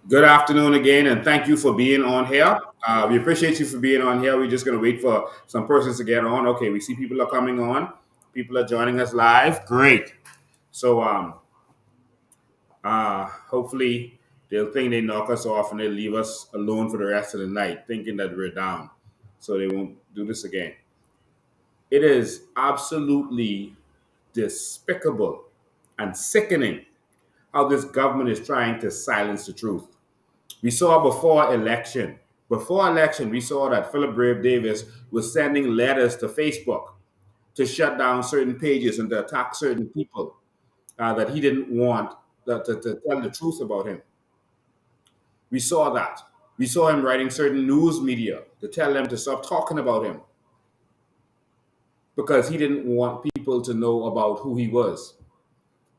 Good afternoon again, and thank you for being on here. We appreciate you for being on here. We're just going to wait for some persons to get on. Okay, we see people are coming on. People are joining us live. Great. So, hopefully, they'll think they knock us off and they'll leave us alone for the rest of the night, thinking that we're down. So they won't do this again. It is absolutely despicable and sickening how this government is trying to silence the truth. We saw before election, we saw that Philip Brave Davis was sending letters to Facebook to shut down certain pages and to attack certain people that he didn't want to tell the truth about him. We saw that. We saw him writing certain news media to tell them to stop talking about him because he didn't want people to know about who he was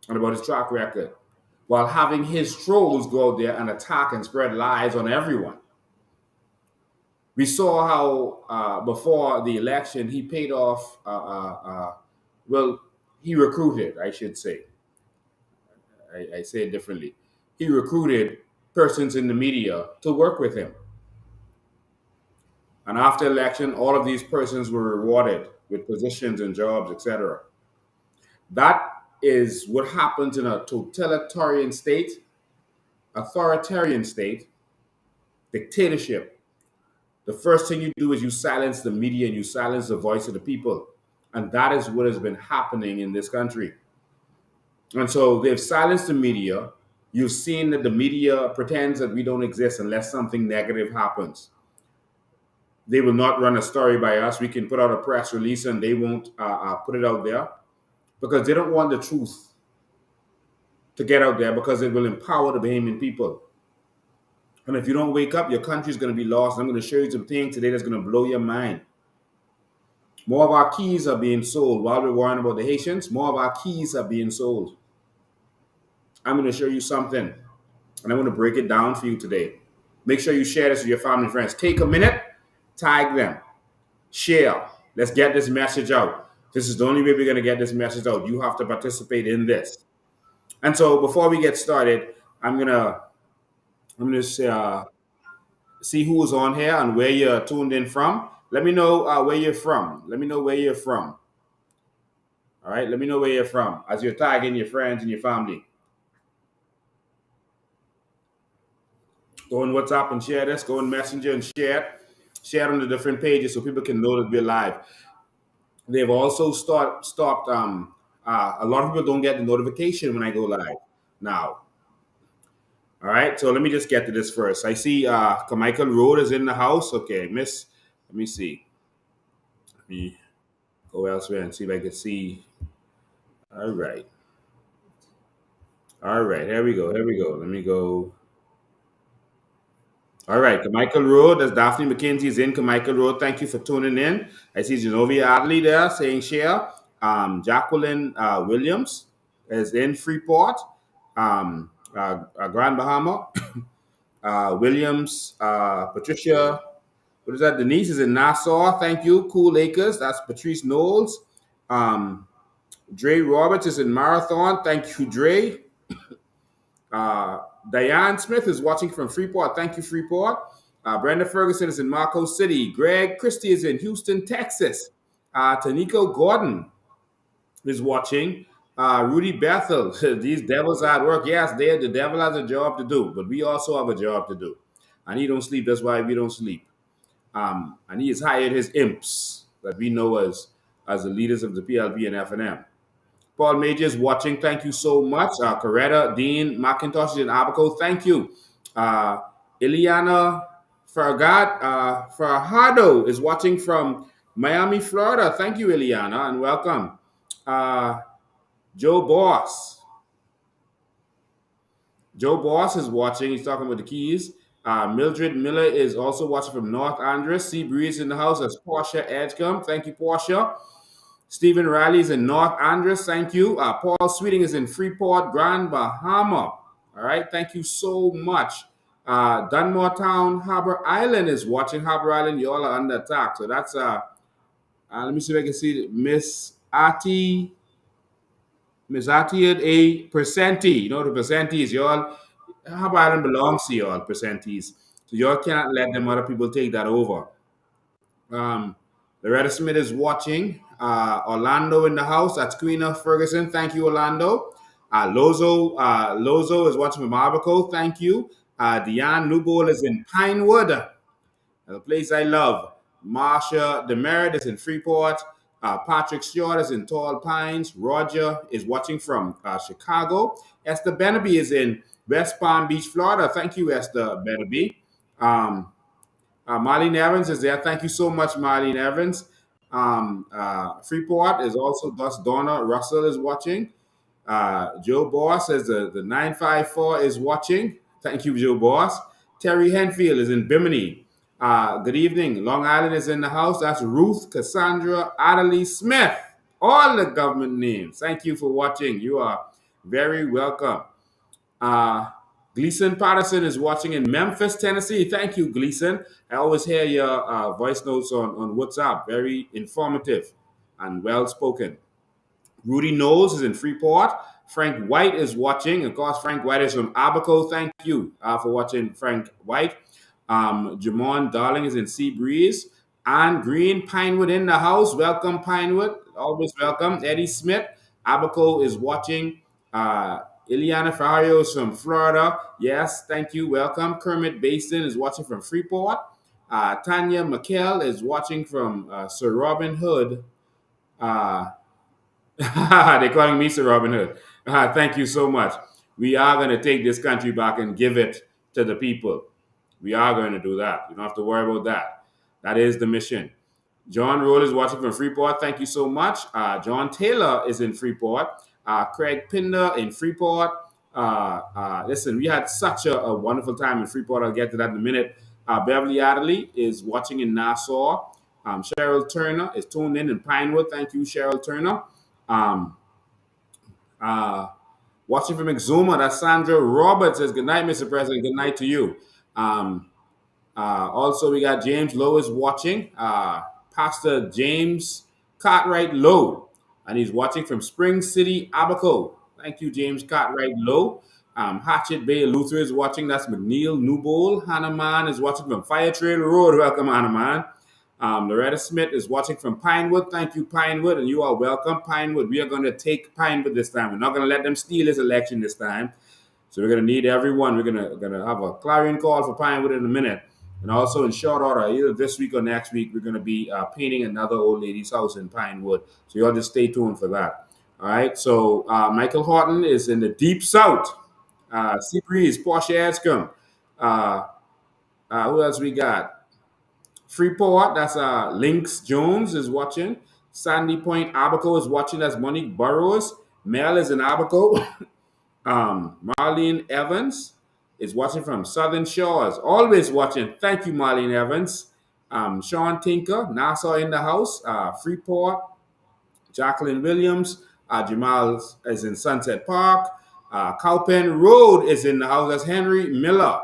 and about his track record, while having his trolls go out there and attack and spread lies on everyone. We saw how before the election he paid off. Well, he recruited, I should say. I say it differently. He recruited persons in the media to work with him, and after election, all of these persons were rewarded with positions and jobs, etc. That is what happens in a totalitarian state, authoritarian state, dictatorship. The first thing you do is you silence the media and you silence the voice of the people. And that is what has been happening in this country. And so they've silenced the media. You've seen that the media pretends that we don't exist unless something negative happens. They will not run a story by us. We can put out a press release and they won't put it out there because they don't want the truth to get out there because it will empower the Bahamian people. And if you don't wake up, your country is going to be lost. I'm going to show you some things today that's going to blow your mind. More of our keys are being sold. While we're worrying about the Haitians, more of our keys are being sold. I'm going to show you something, and I'm going to break it down for you today. Make sure you share this with your family and friends. Take a minute, tag them, share. Let's get this message out. This is the only way we're going to get this message out. You have to participate in this. And so before we get started, I'm gonna see who is on here and where you're tuned in from. Let me know where you're from. Let me know where you're from. All right, let me know where you're from as you're tagging your friends and your family. Go on WhatsApp and share this. Go on Messenger and share it. Share it on the different pages so people can know that we're live. They've also stopped. A lot of people don't get the notification when I go live now. All right, so let me just get to this first. I see Carmichael Road is in the house. Okay, Miss. Let me see. Let me go elsewhere and see if I can see. All right. All right. Here we go. Here we go. Let me go. All right, Carmichael Road. That's Daphne McKenzie is in Carmichael Road. Thank you for tuning in. I see Genovia Adley there saying share. Jacqueline Williams is in Freeport, Grand Bahama. Williams, Patricia, what is that? Denise is in Nassau. Thank you. Cool Acres. That's Patrice Knowles. Um, Dre Roberts is in Marathon. Thank you, Dre. Diane Smith is watching from Freeport. Thank you, Freeport. Brenda Ferguson is in Marco City. Greg Christie is in Houston, Texas. Taniko Gordon is watching. Rudy Bethel, these devils at work. Yes, the devil has a job to do, but we also have a job to do. And he don't sleep. That's why we don't sleep. And he has hired his imps that we know as the leaders of the PLP and FNM. Paul Majors watching. Thank you so much. Coretta, Dean, McIntosh, and Abaco. Thank you. Ileana Farhado is watching from Miami, Florida. Thank you, Ileana, and welcome. Uh, Joe Boss. Joe Boss is watching. He's talking about the keys. Mildred Miller is also watching from North Andres. Sea Breeze in the house. That's Portia Edgecombe. Thank you, Portia. Stephen Riley is in North Andres. Thank you. Paul Sweeting is in Freeport, Grand Bahama. All right. Thank you so much. Dunmore Town, Harbor Island is watching. Harbor Island, you all are under attack. So that's let me see if I can see Miss Ati at a percenti. You know what a percenti is, y'all. Hub Island belongs to y'all, percenties. So y'all can't let them other people take that over. Um, Loretta Smith is watching. Orlando in the house. That's Queen of Ferguson. Thank you, Orlando. Lozo is watching from Abaco. Thank you. Diane Newbold is in Pinewood, a place I love. Marsha Demerit is in Freeport. Patrick Stewart is in Tall Pines. Roger is watching from Chicago. Esther Benaby is in West Palm Beach, Florida. Thank you, Esther Benaby. Um, Marlene Evans is there. Thank you so much, Marlene Evans. Freeport is also thus Donna Russell is watching. Joe Boss says the 954 is watching. Thank you, Joe Boss. Terry Henfield is in Bimini. Good evening. Long Island is in the house. That's Ruth Cassandra Adderley Smith. All the government names. Thank you for watching. You are very welcome. Uh, Gleason Patterson is watching in Memphis, Tennessee. Thank you, Gleason. I always hear your voice notes on WhatsApp. Very informative and well spoken. Rudy Knowles is in Freeport. Frank White is watching. Of course, Frank White is from Abaco. Thank you for watching, Frank White. Jamon Darling is in Sea Breeze. Ann Green, Pinewood in the house. Welcome, Pinewood. Always welcome. Eddie Smith, Abaco is watching. Ileana Ferrario is from Florida. Yes, thank you. Welcome. Kermit Basin is watching from Freeport. Tanya McKell is watching from Sir Robin Hood. Uh, They're calling me Sir Robin Hood. Thank you so much. We are going to take this country back and give it to the people. We are going to do that. You don't have to worry about that. That is the mission. John Roll is watching from Freeport. Thank you so much. John Taylor is in Freeport. Craig Pinder in Freeport. Listen, we had such a wonderful time in Freeport. I'll get to that in a minute. Beverly Adderley is watching in Nassau. Cheryl Turner is tuned in Pinewood. Thank you, Cheryl Turner. Um, uh, Watching from Exuma, that's Sandra Roberts says, good night, Mr. President. Good night to you. Um, Also, we got James Lowe is watching. Pastor James Cartwright Lowe, and he's watching from Spring City, Abaco. Thank you, James Cartwright Lowe. Hatchet Bay Luther is watching. That's McNeil Newbold. Hannah Mann is watching from Fire Trail Road. Welcome, Hannah Mann. Loretta Smith is watching from Pinewood. Thank you, Pinewood, and you are welcome, Pinewood. We are going to take Pinewood this time. We're not going to let them steal this election this time. So we're going to need everyone. We're going to have a clarion call for Pinewood in a minute. And also in short order, either this week or next week, we're going to be painting another old lady's house in Pinewood. So y'all just stay tuned for that. All right. So Michael Horton is in the deep south. Sea Breeze, Portia Edgecombe. Who else we got? Freeport, that's Lynx Jones is watching. Sandy Point, Abaco is watching. That's Monique Burrows. Mel is in Abaco. Marlene Evans is watching from Southern Shores. Always watching. Thank you, Marlene Evans. Sean Tinker, Nassau in the house. Freeport, Jacqueline Williams. Jamal is in Sunset Park. Cowpen Road is in the house. That's Henry Miller.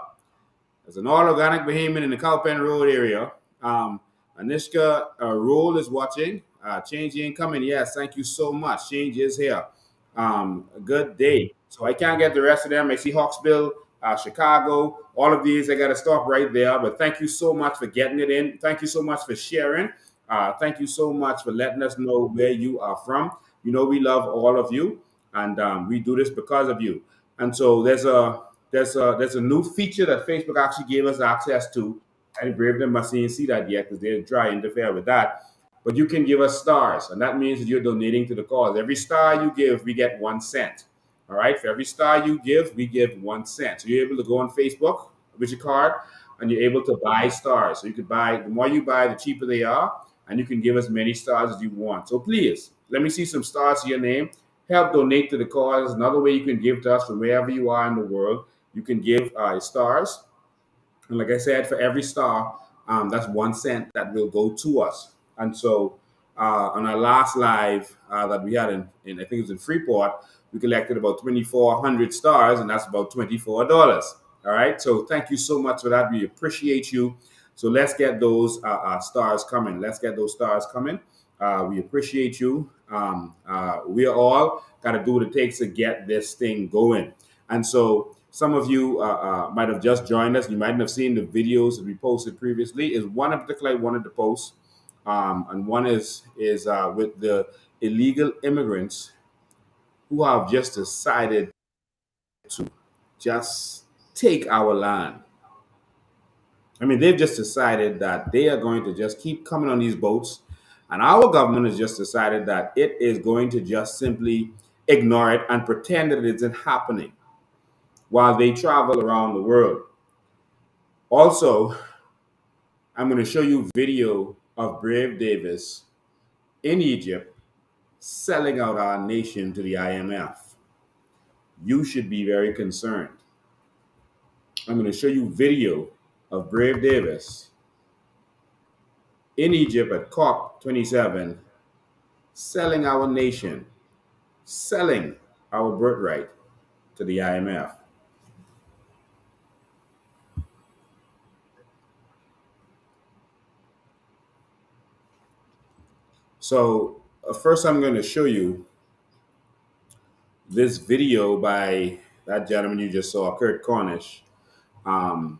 There's an all organic Bahamian in the Cowpen Road area. Anishka Roll is watching. Change incoming. Yes, thank you so much. Change is here. A good day. So I can't get the rest of them. I see Hawksbill, Chicago, all of these. I got to stop right there. But thank you so much for getting it in. Thank you so much for sharing. Thank you so much for letting us know where you are from. You know we love all of you, and we do this because of you. And so there's a new feature that Facebook actually gave us access to. I Brave them must see that yet because they're trying to interfere with that. But you can give us stars, and that means that you're donating to the cause. Every star you give, we get 1 cent. All right. For every star you give, we give 1 cent. So you're able to go on Facebook with your card, and you're able to buy stars. So you could buy, the more you buy, the cheaper they are, and you can give as many stars as you want. So please, let me see some stars to your name. Help donate to the cause. Another way you can give to us from wherever you are in the world, you can give stars. And like I said, for every star, that's 1 cent that will go to us. And so on our last live that we had in I think it was in Freeport, we collected about 2,400 stars, and that's about $24. All right. So thank you so much for that. We appreciate you. So let's get those stars coming. Let's get those stars coming. We appreciate you. We all got to do what it takes to get this thing going. And so Some of you might have just joined us. You might have seen the videos that we posted previously. Is one in particular I wanted to post, and one is with the illegal immigrants who have just decided to just take our land. I mean, they've just decided that they are going to just keep coming on these boats, and our government has just decided that it is going to just simply ignore it and pretend that it isn't happening while they travel around the world. Also, I'm going to show you video of Brave Davis in Egypt selling out our nation to the IMF. You should be very concerned. I'm going to show you video of Brave Davis in Egypt at COP27 selling our nation, selling our birthright to the IMF. So, first, I'm going to show you this video by that gentleman you just saw, Kurt Cornish. Um,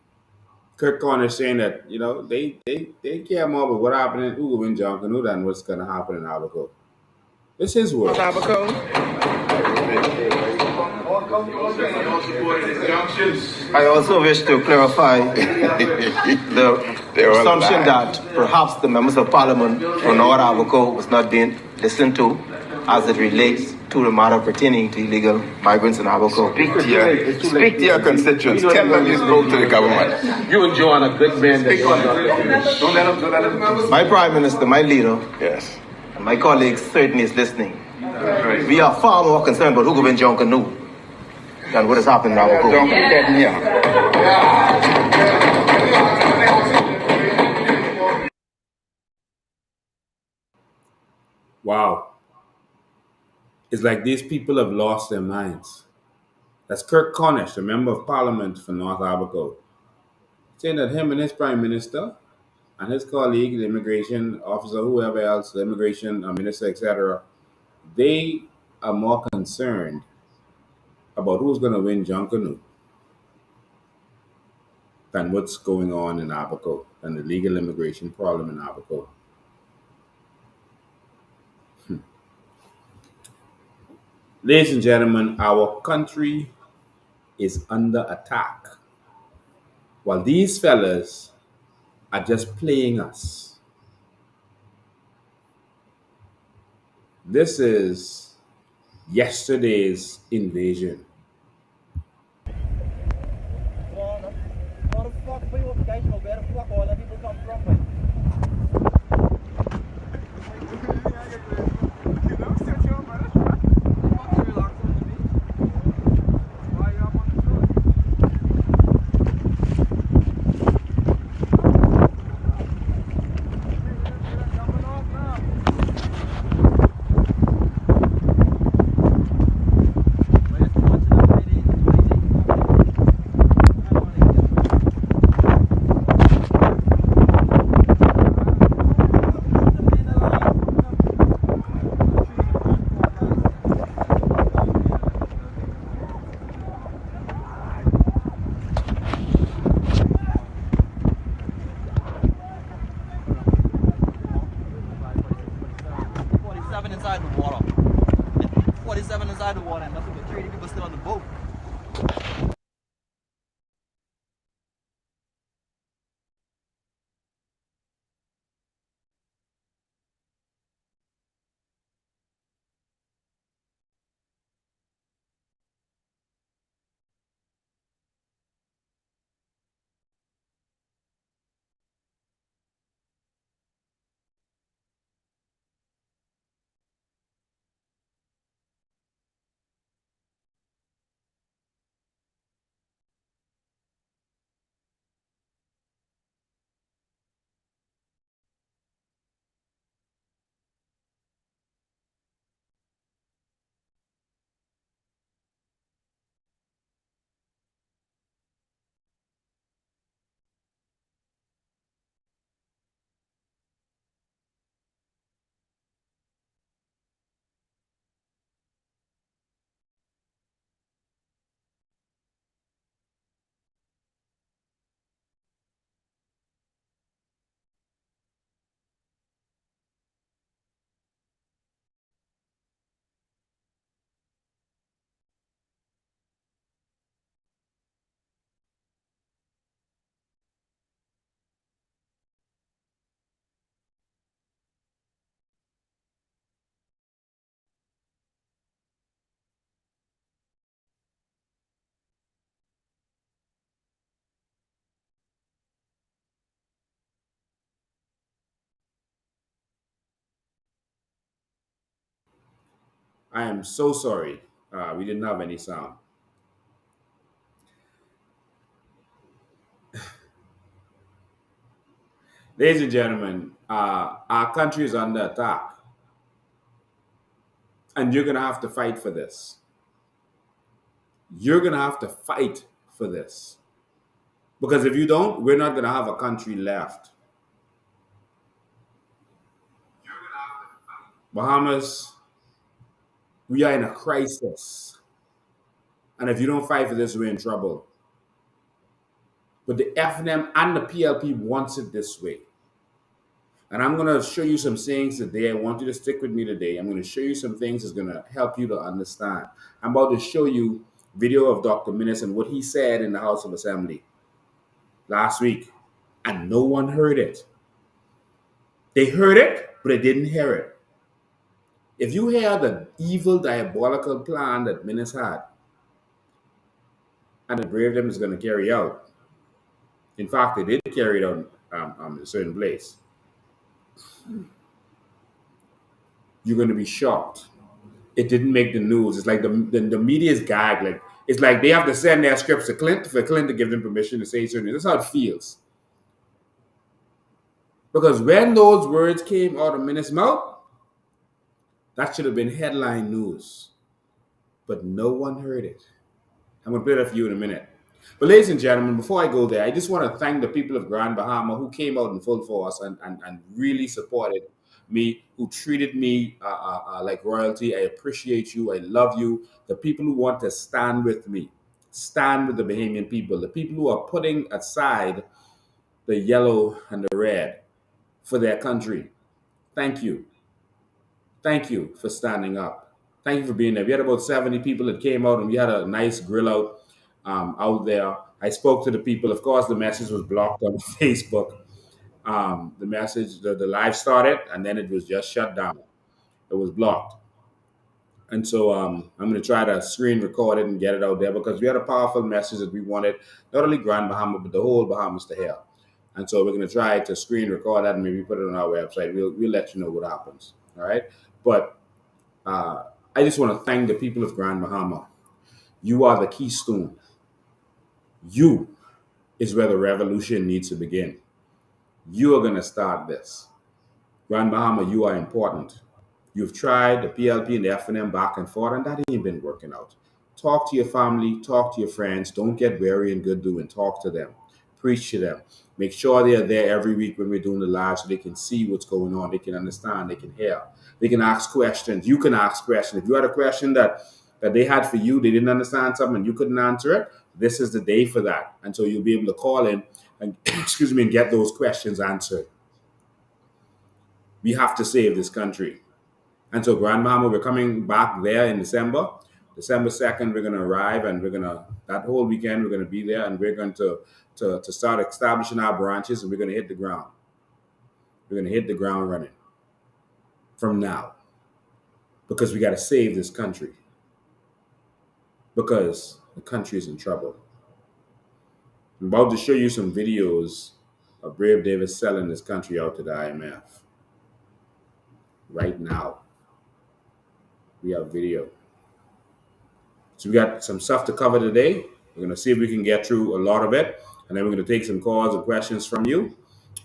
Kurt Cornish saying that they care more about what happened in Ugo and John Canoe than what's going to happen in Abaco. This is his word. I also wish to clarify the assumption that perhaps the members of parliament for North Abaco was not being listened to as it relates to the matter pertaining to illegal migrants in Abaco. Speak to your constituents. Tell them you spoke to the government. You and John are good men. Don't let them. My prime minister, my leader, Yes. and my colleagues certainly is listening. Right. We are far more concerned about Hugo and John Canoe than what has happened in Abaco. Don't forget me. Wow. It's like these people have lost their minds. That's Kirk Cornish, the member of parliament for North Abaco, saying that him and his prime minister and his colleague, the immigration officer, whoever else, the immigration minister, etc., they are more concerned about who's going to win John Canoe than what's going on in Abaco and the legal immigration problem in Abaco. Ladies and gentlemen, our country is under attack while these fellas are just playing us. This is yesterday's invasion. Inside the water. 47 inside the water, and nothing but 30 people still on the boat. I am so sorry. We didn't have any sound. Ladies and gentlemen, our country is under attack, and you're going to have to fight for this. You're going to have to fight for this. Because if you don't, we're not going to have a country left. Bahamas, we are in a crisis. And if you don't fight for this, we're in trouble. But the FNM and the PLP wants it this way. And I'm going to show you some things today. I want you to stick with me today. I'm going to show you some things that's going to help you to understand. I'm about to show you video of Dr. Minnis and what he said in the House of Assembly last week. And no one heard it. They heard it, but they didn't hear it. If you hear the evil, diabolical plan that Minnis had, and the brave them is going to carry out, in fact, they did carry it out in a certain place, you're going to be shocked. It didn't make the news. It's like the media's gag. Like it's like they have to send their scripts to Clint for Clint to give them permission to say certain things. That's how it feels. Because when those words came out of Minnis' mouth, that should have been headline news. But no one heard it. I'm going to play that for you in a minute. But ladies and gentlemen, before I go there, I just want to thank the people of Grand Bahama who came out in full force and really supported me, who treated me like royalty. I appreciate you. I love you. The people who want to stand with me, stand with the Bahamian people, the people who are putting aside the yellow and the red for their country. Thank you. Thank you for standing up. Thank you for being there. We had about 70 people that came out and we had a nice grill out there. I spoke to the people. Of course, the message was blocked on Facebook. The message, the live started and then it was just shut down. It was blocked. And so I'm going to try to screen record it and get it out there because we had a powerful message that we wanted not only Grand Bahama, but the whole Bahamas to hear. And so we're going to try to screen record that and maybe put it on our website. We'll let you know what happens. All right. But I just want to thank the people of Grand Bahama. You are the keystone. You is where the revolution needs to begin. You are going to start this. Grand Bahama, you are important. You've tried the PLP and the FNM back and forth, and that ain't been working out. Talk to your family, talk to your friends. Don't get weary and good doing. Talk to them. Preach to them. Make sure they're there every week when we're doing the live so they can see what's going on. They can understand. They can hear. They can ask questions. You can ask questions. If you had a question that they had for you, they didn't understand something, and you couldn't answer it, this is the day for that. And so you'll be able to call in and excuse me and get those questions answered. We have to save this country. And so Grand Bahama, we're coming back there in December. December 2nd, we're going to arrive and that whole weekend, we're going to be there and we're going to start establishing our branches and we're going to hit the ground. We're going to hit the ground running from now because we got to save this country because the country is in trouble. I'm about to show you some videos of Brave Davis selling this country out to the IMF right now. We have video. So we got some stuff to cover today. We're going to see if we can get through a lot of it. And then we're going to take some calls and questions from you.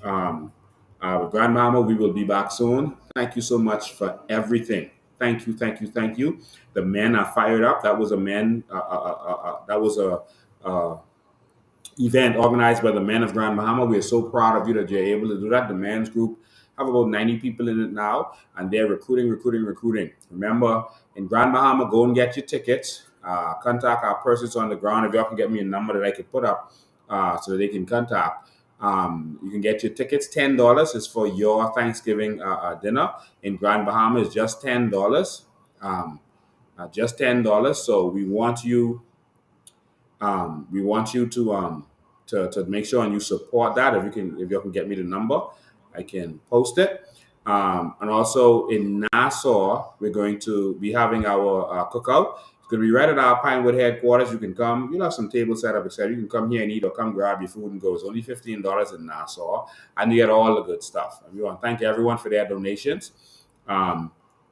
With Grand Mama, we will be back soon. Thank you so much for everything. Thank you, thank you, thank you. The men are fired up. That was a event organized by the men of Grand Bahama. We are so proud of you that you're able to do that. The men's group have about 90 people in it now, and they're recruiting. Remember, in Grand Bahama, go and get your tickets. Contact our persons on the ground. If y'all can get me a number that I could put up so that they can contact. You can get your tickets. $10 is for your Thanksgiving dinner. In Grand Bahama, it's just $10. Just $10. So we want you to make sure and you support that. If you can get me the number, I can post it. And also in Nassau, we're going to be having our cookout. It's going to be right at our Pinewood headquarters. You can come. You'll have some tables set up, etc. You can come here and eat or come grab your food and go. It's only $15 in Nassau, and you get all the good stuff. And we want to thank everyone for their donations.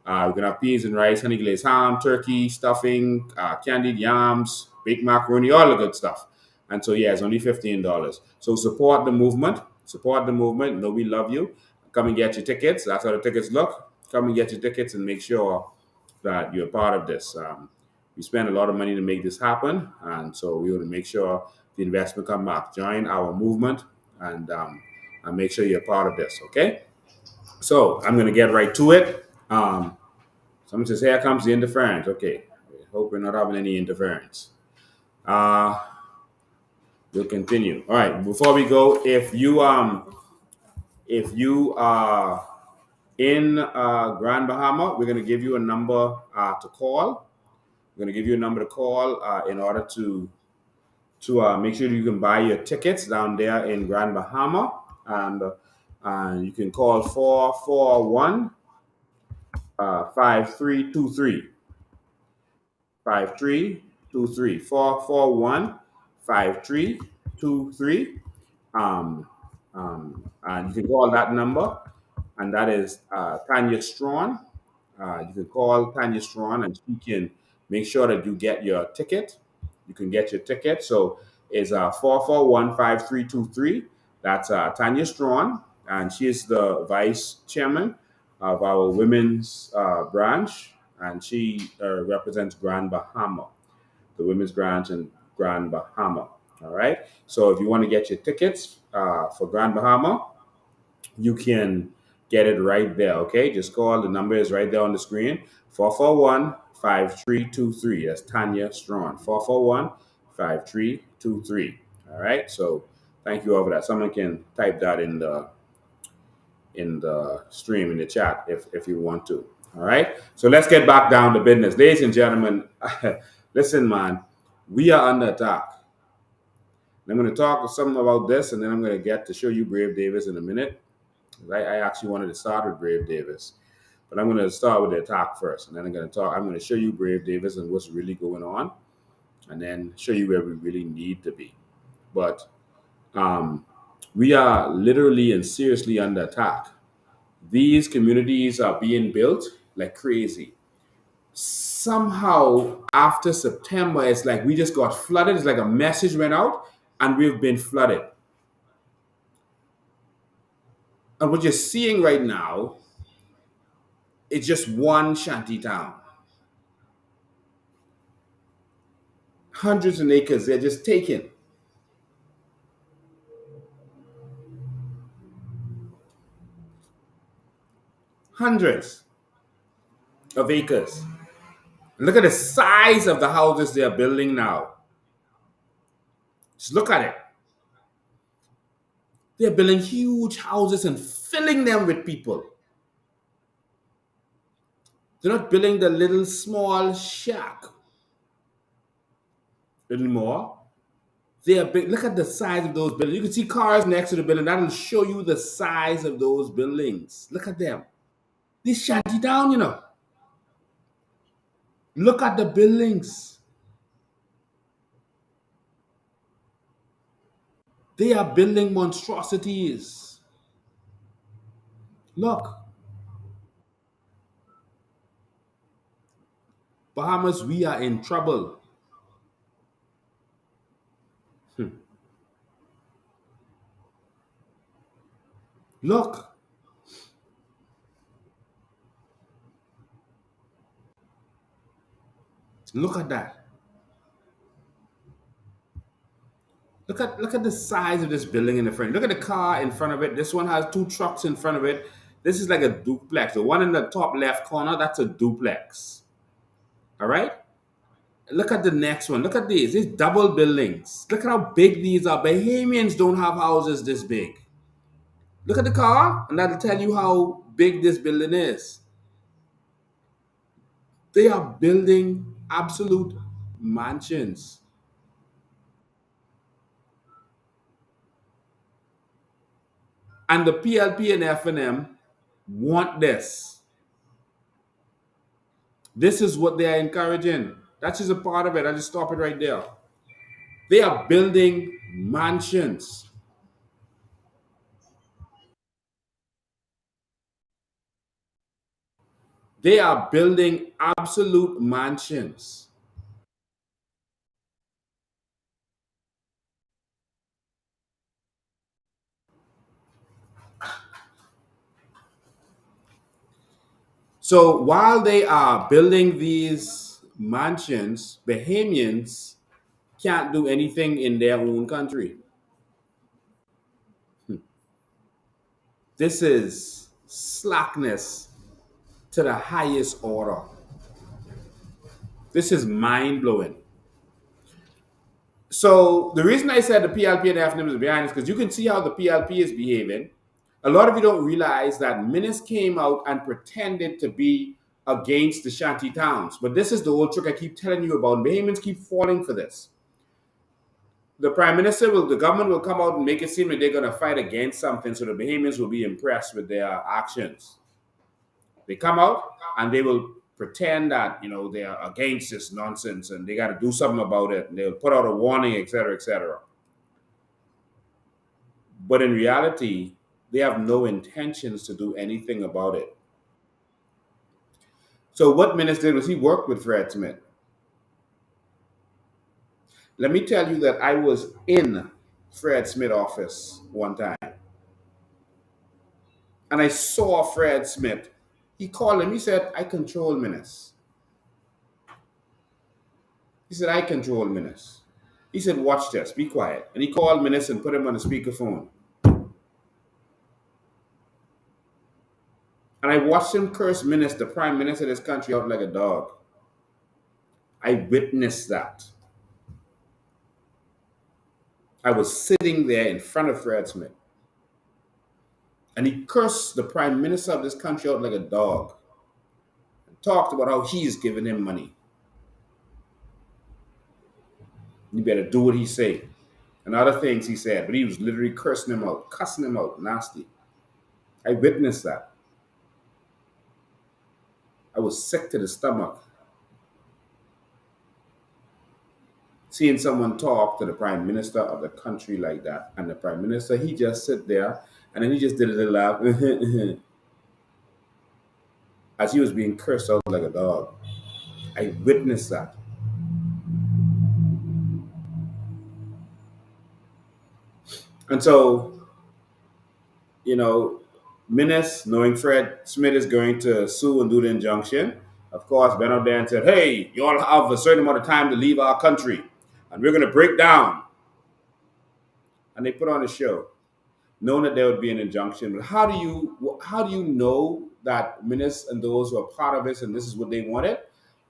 We're gonna have peas and rice, honey glazed ham, turkey, stuffing, candied yams, baked macaroni, all the good stuff. And so yeah, it's only $15. So support the movement. Support the movement. Know we love you. Come and get your tickets. That's how the tickets look. Come and get your tickets and make sure that you're part of this. We spend a lot of money to make this happen, and so we want to make sure the investment come back. Join our movement and make sure you're part of this. Okay. So I'm going to get right to it. Someone says, "Here comes the interference." Okay. Hope we're not having any interference. Uh, we'll continue. All right. Before we go, if you are in Grand Bahama, we're going to give you a number to call. We're going to give you a number to call in order to make sure you can buy your tickets down there in Grand Bahama, and you can call 441 5323 5323 441 5323. And you can call that number, and that is Tanya Strawn. You can call Tanya Strawn, and she can make sure that you get your ticket. You can get your ticket. So it's 441 5323. That's Tanya Strawn, and she is the vice chairman of our women's branch, and she represents Grand Bahama, the women's branch in Grand Bahama. All right. So if you want to get your tickets for Grand Bahama, you can get it right there. Okay. Just call. The number is right there on the screen. 441 5323. That's Tanya Strawn. 441 5323. All right. So thank you over that. Someone can type that in the stream, in the chat, if you want to. All right. So let's get back down to business. Ladies and gentlemen, listen, man, we are under attack. I'm going to talk something about this, and then I'm going to get to show you Brave Davis in a minute. I actually wanted to start with Brave Davis, but I'm going to start with the attack first, and then I'm going to show you Brave Davis and what's really going on, and then show you where we really need to be. But we are literally and seriously under attack. These communities are being built like crazy. Somehow, after September, it's like we just got flooded. It's like a message went out, and we've been flooded. And what you're seeing right now is just one shanty town. Hundreds of acres, they're just taken. Hundreds of acres. And look at the size of the houses they're building now. Just look at it. They're building huge houses and filling them with people. They're not building the little small shack anymore. They are big. Look at the size of those buildings. You can see cars next to the building. That'll show you the size of those buildings. Look at them. This shanty town. Look at the buildings. They are building monstrosities. Look, Bahamas, we are in trouble. Look, look at that. Look at the size of this building in the front. Look at the car in front of it. This one has two trucks in front of it. This is like a duplex. The one in the top left corner, that's a duplex. All right? Look at the next one. Look at these. These double buildings. Look at how big these are. Bahamians don't have houses this big. Look at the car, and that'll tell you how big this building is. They are building absolute mansions. And the PLP and F&M want this. This is what they are encouraging. That's just a part of it. I just stop it right there. They are building mansions. They are building absolute mansions. So while they are building these mansions, Bahamians can't do anything in their own country. This is slackness to the highest order. This is mind blowing. So the reason I said the PLP and the FNM is behind is because you can see how the PLP is behaving. A lot of you don't realize that Minis came out and pretended to be against the shanty towns. But this is the old trick I keep telling you about. Bahamians keep falling for this. The prime minister the government will come out and make it seem that they're going to fight against something so the Bahamians will be impressed with their actions. They come out and they will pretend that, they are against this nonsense and they got to do something about it. And they'll put out a warning, et cetera, et cetera. But in reality, they have no intentions to do anything about it. So what Minnis did was he worked with Fred Smith. Let me tell you that I was in Fred Smith's office one time, and I saw Fred Smith. He called him. He said, "I control Minnis." He said, "I control Minnis." He said, "Watch this. Be quiet." And he called Minnis and put him on the speakerphone. And I watched him curse Minnis, the prime minister of this country, out like a dog. I witnessed that. I was sitting there in front of Fred Smith. And he cursed the prime minister of this country out like a dog. And talked about how he's giving him money. You better do what he say. And other things he said. But he was literally cursing him out, cussing him out, nasty. I witnessed that. I was sick to the stomach. Seeing someone talk to the prime minister of the country like that. And the prime minister, he just sit there and then he just did a little laugh. As he was being cursed out like a dog. I witnessed that. And so, Minnis, knowing Fred Smith is going to sue and do the injunction, of course, went out there and said, "Hey, you all have a certain amount of time to leave our country, and we're going to break down." And they put on a show, knowing that there would be an injunction. But how do you know that Minnis and those who are part of this and this is what they wanted?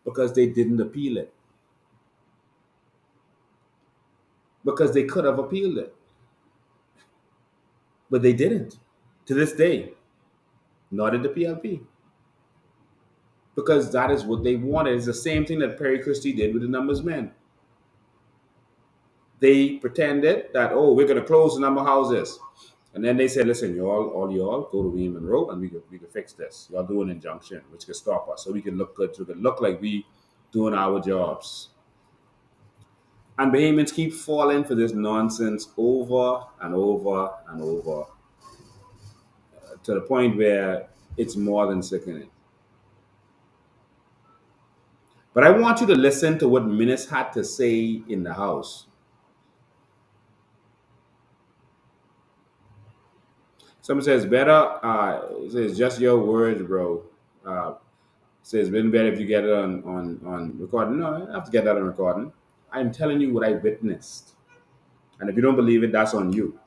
Because they didn't appeal it. Because they could have appealed it. But they didn't. To this day, nor did the PLP. Because that is what they wanted. It's the same thing that Perry Christie did with the numbers men. They pretended that, oh, we're going to close the number of houses. And then they said, "Listen, all y'all, go to William Monroe and we can fix this. Y'all do an injunction, which can stop us so we can look good, so we can look like we doing our jobs." And Bahamians keep falling for this nonsense over and over and over to the point where it's more than sickening. But I want you to listen to what Minnis had to say in the House. Someone says, "Better," says, "just your words, bro." Says, "Been better if you get it on recording." No, I don't have to get that on recording. I'm telling you what I witnessed. And if you don't believe it, that's on you.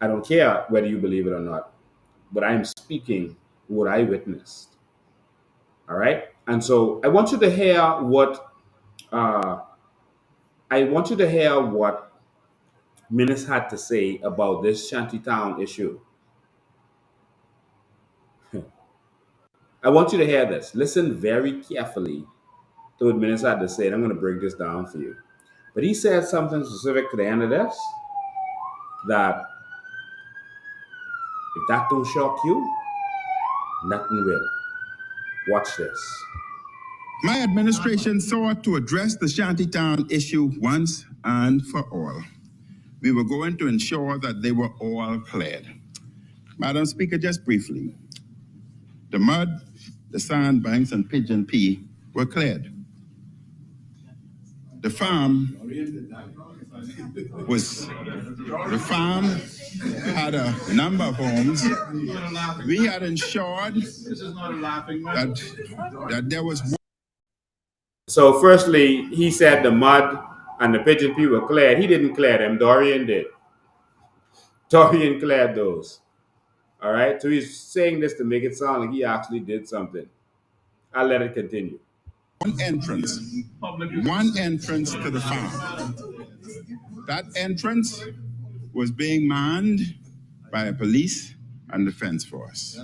I don't care whether you believe it or not. But I'm speaking what I witnessed. All right? And so I want you to hear what uh, Minnis had to say about this Shantytown issue. I want you to hear this. Listen very carefully to what Minnis had to say, and I'm going to break this down for you. But he said something specific to the end of this that if that don't shock you, nothing will. Watch this. My administration sought to address the Shantytown issue once and for all. We were going to ensure that they were all cleared. Madam Speaker, just briefly, the mud the sandbanks and pigeon pea were cleared. The farm had a number of homes. We had ensured that there was. So, firstly, he said the mud and the pigeon pea were cleared. He didn't clear them. Dorian did. Dorian cleared those. All right. So he's saying this to make it sound like he actually did something. I'll let it continue. One entrance to the farm. That entrance was being manned by a police and defense force.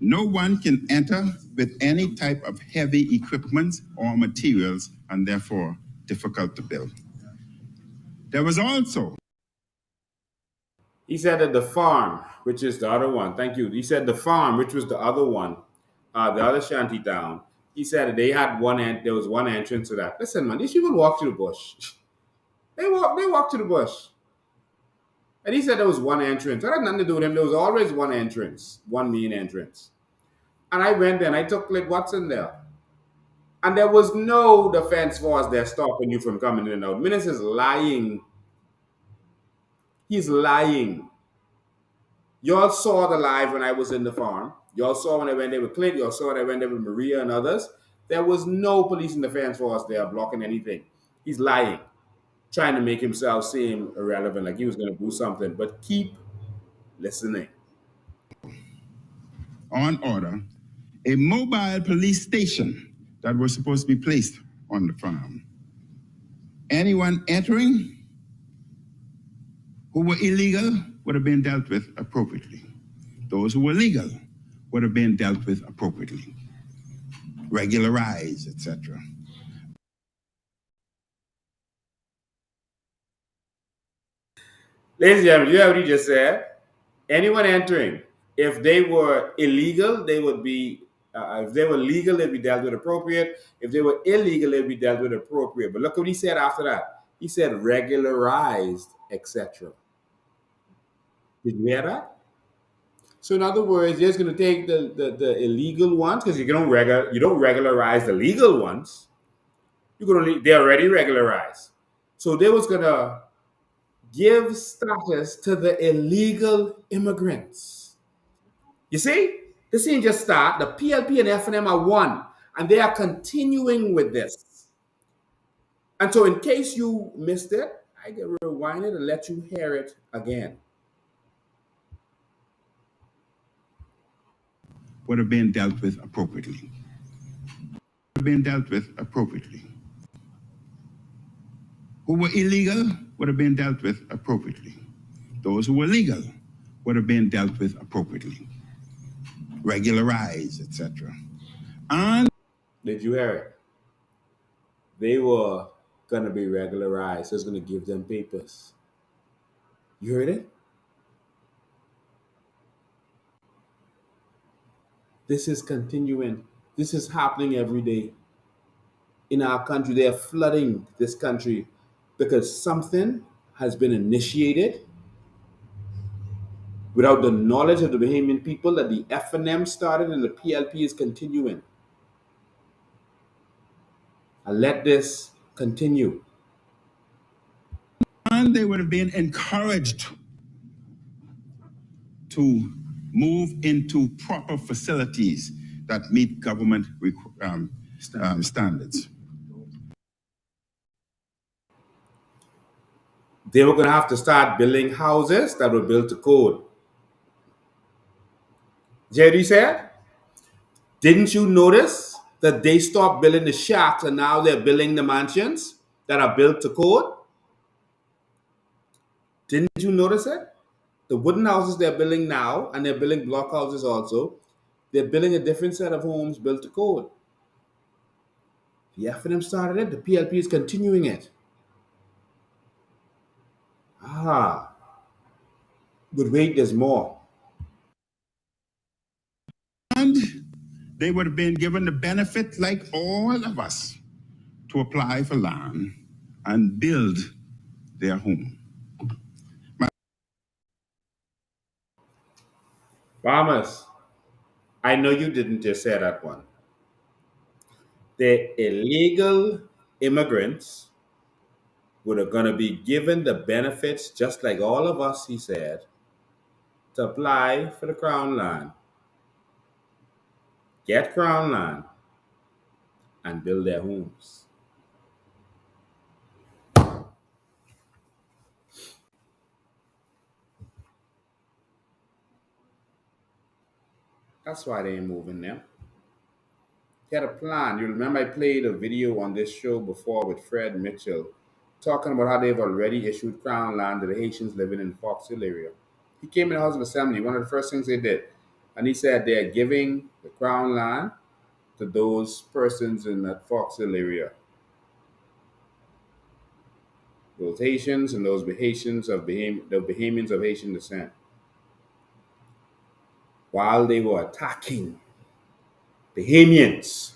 No one can enter with any type of heavy equipment or materials and therefore difficult to build. There was also. He said that the farm, which is the other one, thank you. He said the farm, which was the other one, the other shanty town. He said that they had there was one entrance to that. Listen, man, these people walk to the bush. They walk to the bush. And he said there was one entrance. That had nothing to do with him. There was always one entrance, one main entrance. And I went there and I took like what's in there. And there was no defense force there stopping you from coming in and out. Minister is lying. He's lying. Y'all saw the live when I was in the farm. Y'all saw when I went there with Clint. Y'all saw when I went there with Maria and others. There was no police and defense force there blocking anything. He's lying, trying to make himself seem irrelevant, like he was going to do something. But keep listening. On order, a mobile police station that was supposed to be placed on the farm. Anyone entering who were illegal would have been dealt with appropriately. Those who were legal would have been dealt with appropriately, regularized, etc. Ladies and gentlemen, you heard what he just said. Anyone entering, if they were illegal, they would be, if they were legal, they'd be dealt with appropriate. If they were illegal, they'd be dealt with appropriate. But look what he said after that. He said regularized, etc. Did you hear that? So in other words, you're just going to take the illegal ones because you don't regularize the legal ones. They're already regularized. So they was going to give status to the illegal immigrants. You see? This ain't just start. The PLP and FNM are one, and they are continuing with this. And so in case you missed it, I can rewind it and let you hear it again. Would have been dealt with appropriately. Who were illegal would have been dealt with appropriately. Those who were legal would have been dealt with appropriately, regularized, etc. And did you hear it? They were going to be regularized. So it's going to give them papers. You heard it? This is continuing. This is happening every day. In our country, they are flooding this country because something has been initiated without the knowledge of the Bahamian people that the FNM started and the PLP is continuing. I'll let this continue. And they would have been encouraged to move into proper facilities that meet government standards. They were going to have to start building houses that were built to code. Jerry said, didn't you notice that they stopped building the shacks and now they're building the mansions that are built to code? Didn't you notice it? The wooden houses they're building now, and they're building block houses also, they're building a different set of homes built to code. The FNM started it, the PLP is continuing it. But wait, there's more. And they would have been given the benefit, like all of us, to apply for land and build their home. Farmers, I know you didn't just say that one. The illegal immigrants were going to be given the benefits, just like all of us, he said, to apply for the crown land, get crown land, and build their homes. That's why they ain't moving them. He had a plan. You remember I played a video on this show before with Fred Mitchell talking about how they've already issued crown land to the Haitians living in Fox Hill area. He came in the House of Assembly, one of the first things they did. And he said they're giving the crown land to those persons in that Fox Hill area. Those Haitians and those Haitians of the Bahamians of Haitian descent. While they were attacking Bahamians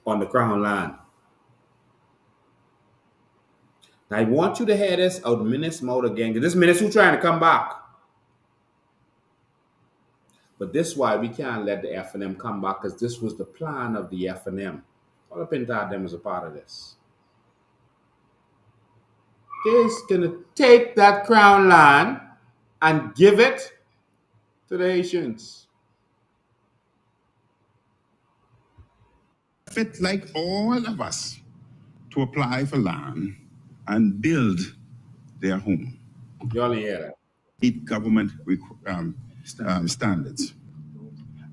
on the crown land. Now, I want you to hear this out Minutes mode again, because this Minutes who trying to come back. But this why we can't let the F&M come back, because this was the plan of the F&M. All up inside them is a part of this. They're going to take that crown land and give it to the Haitians. Fit like all of us to apply for land and build their home. You only hear that. Meet government standards.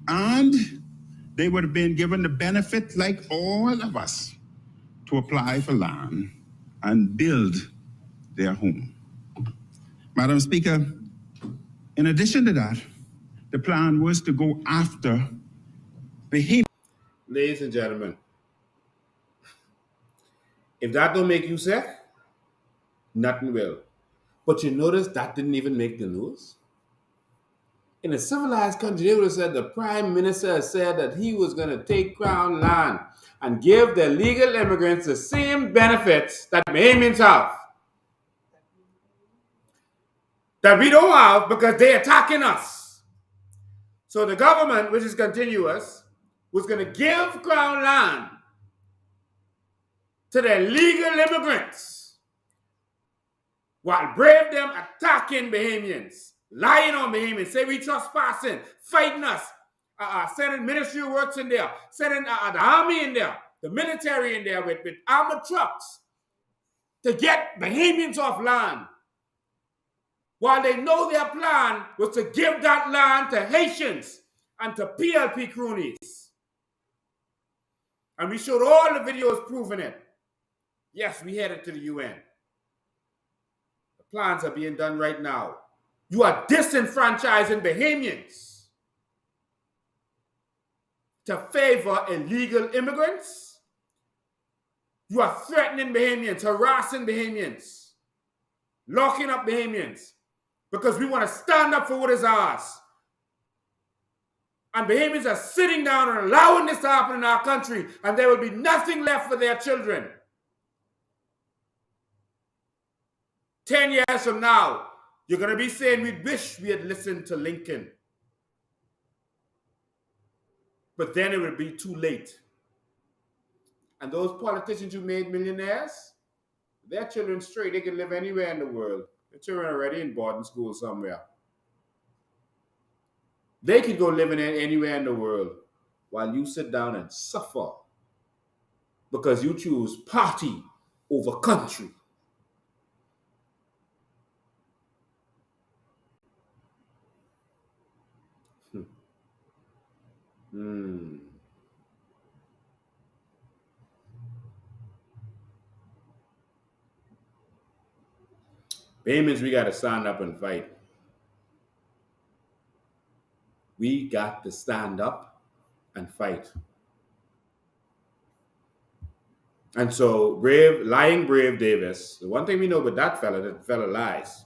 And they would have been given the benefit, like all of us, to apply for land and build their home. Madam Speaker, in addition to that, the plan was to go after behavior. Ladies and gentlemen, if that don't make you sick, nothing will. But you notice that didn't even make the news? In a civilized country, they would have said the prime minister said that he was going to take crown land and give the illegal immigrants the same benefits that Bahamians have. That we don't have because they're attacking us. So the government, which is continuous, was going to give crown land to the illegal immigrants while brave them attacking Bahamians, lying on Bahamians, say we trespassing, fighting us, sending ministry works in there, sending the army in there, the military in there with armored trucks to get Bahamians off land. While they know their plan was to give that land to Haitians and to PLP cronies. And we showed all the videos proving it. Yes, we headed to the UN. The plans are being done right now. You are disenfranchising Bahamians to favor illegal immigrants. You are threatening Bahamians, harassing Bahamians, locking up Bahamians, because we want to stand up for what is ours. And Bahamians are sitting down and allowing this to happen in our country, and there will be nothing left for their children. 10 years from now, you're going to be saying we wish we had listened to Lincoln. But then it would be too late. And those politicians who made millionaires, their children straight, they can live anywhere in the world. Their children are already in boarding school somewhere. They could go live anywhere in the world while you sit down and suffer because you choose party over country. Bahamians, we got to stand up and fight. We got to stand up and fight. And so, lying Brave Davis, the one thing we know about that fella lies.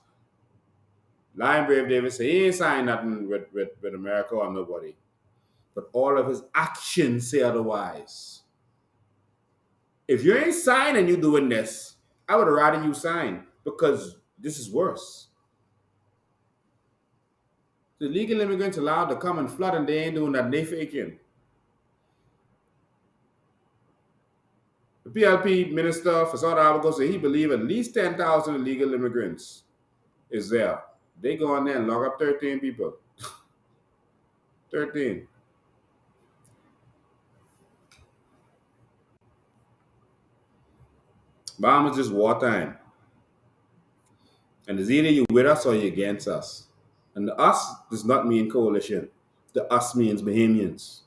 Lying Brave Davis, he ain't signed nothing with America or nobody. But all of his actions say otherwise. If you ain't signed and you doing this, I would rather you sign, because this is worse. The illegal immigrants allowed to come and flood and they ain't doing that. They faking. The PLP minister for South Africa said he believed at least 10,000 illegal immigrants is there. They go on there and lock up 13 people. 13. Bahamas is wartime. And it's either you with us or you against us. And the us does not mean coalition. The us means Bahamians.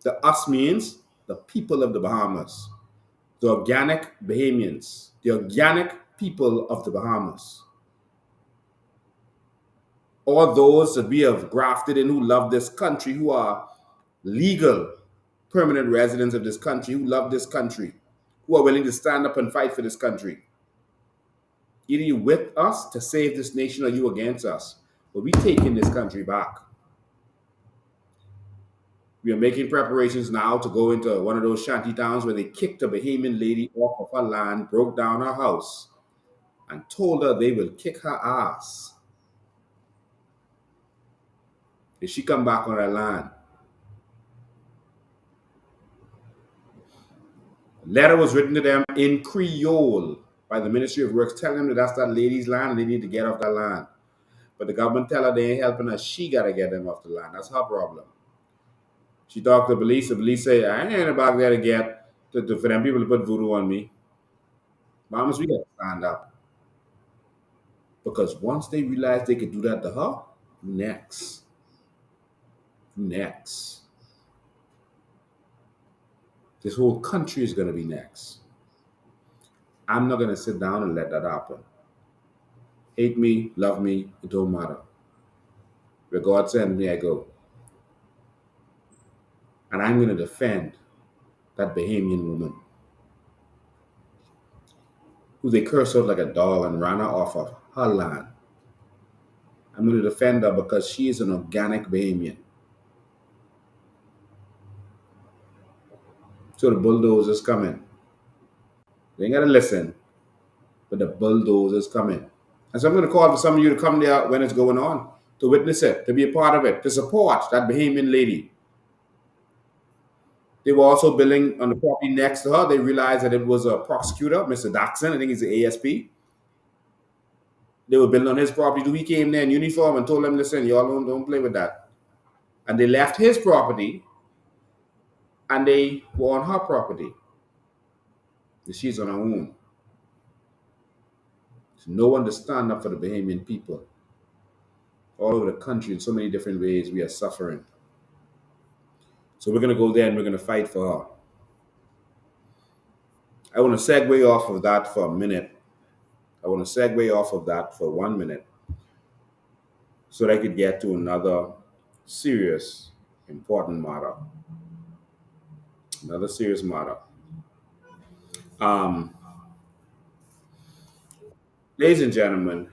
The us means the people of the Bahamas. The organic Bahamians. The organic people of the Bahamas. All those that we have grafted in who love this country, who are legal permanent residents of this country, who love this country, who are willing to stand up and fight for this country. Either you with us to save this nation or you against us. But we taking this country back. We are making preparations now to go into one of those shanty towns where they kicked a Bahamian lady off of her land, broke down her house, and told her they will kick her ass if she come back on her land. A letter was written to them in Creole by the Ministry of Works telling them that that's that lady's land and they need to get off that land. But the government tell her they ain't helping her. She got to get them off the land. That's her problem. She talked to the police. The police say, I ain't back there to get for them people to put voodoo on me. Mamas, we got to stand up. Because once they realize they could do that to her, next. Next. This whole country is going to be next. I'm not going to sit down and let that happen. Hate me, love me, it don't matter. Where God sends me, I go. And I'm going to defend that Bahamian woman who they cursed out like a dog and ran her off of her land. I'm going to defend her because she is an organic Bahamian. So the bulldozer's coming. They ain't got to listen, but the bulldozer's coming. And so I'm going to call for some of you to come there when it's going on, to witness it, to be a part of it, to support that Bahamian lady. They were also building on the property next to her. They realized that it was a prosecutor, Mr. Daxon, I think he's the ASP. They were building on his property. He came there in uniform and told them, listen, y'all don't play with that. And they left his property and they were on her property. She's on her own. So no one to stand up for the Bahamian people. All over the country in so many different ways we are suffering. So we're going to go there and we're going to fight for her. I want to segue off of that for a minute. I want to segue off of that for 1 minute so that I could get to another serious, important matter. Another serious matter. Ladies and gentlemen,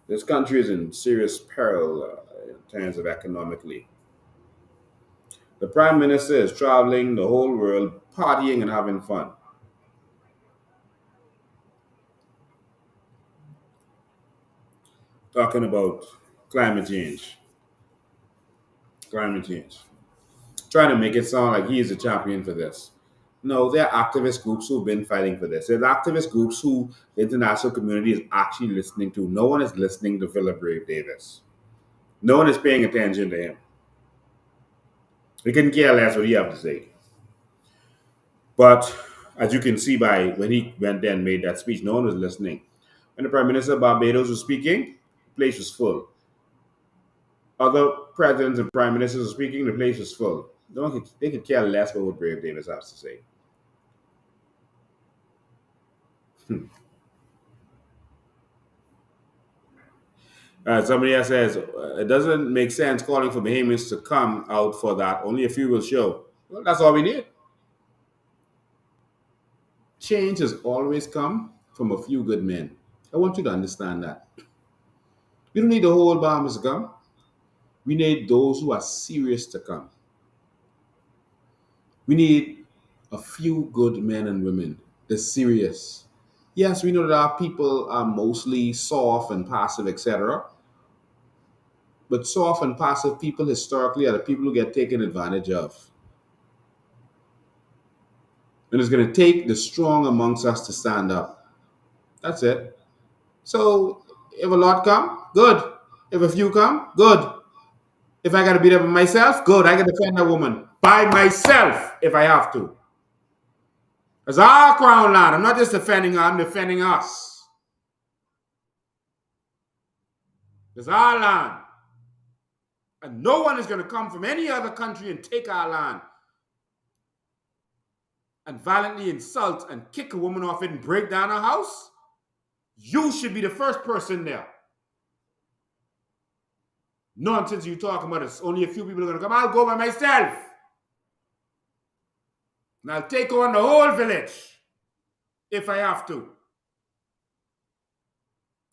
this country is in serious peril in terms of economically. The Prime Minister is traveling the whole world, partying and having fun. Talking about climate change. Climate change. Trying to make it sound like he is a champion for this. No, there are activist groups who've been fighting for this. There's activist groups who the international community is actually listening to. No one is listening to Philip Brave Davis. No one is paying attention to him. We couldn't care less what he have to say. But as you can see by when he went there and made that speech, no one was listening. When the Prime Minister of Barbados was speaking, the place was full. Other presidents and prime ministers were speaking, the place was full. They could care less about what Brave Davis has to say. Somebody else says, it doesn't make sense calling for Bahamians to come out for that. Only a few will show. Well, that's all we need. Change has always come from a few good men. I want you to understand that. We don't need the whole Bahamas to come. We need those who are serious to come. We need a few good men and women. They're serious. Yes, we know that our people are mostly soft and passive, etc. But soft and passive people historically are the people who get taken advantage of. And it's going to take the strong amongst us to stand up. That's it. So if a lot come, good. If a few come, good. If I got to beat up myself, good. I can defend a woman by myself if I have to. It's our crown land. I'm not just defending her, I'm defending us. It's our land. And no one is going to come from any other country and take our land and violently insult and kick a woman off it and break down her house. You should be the first person there. Nonsense you talking about. It's only a few people are going to come. I'll go by myself. And I'll take on the whole village if I have to.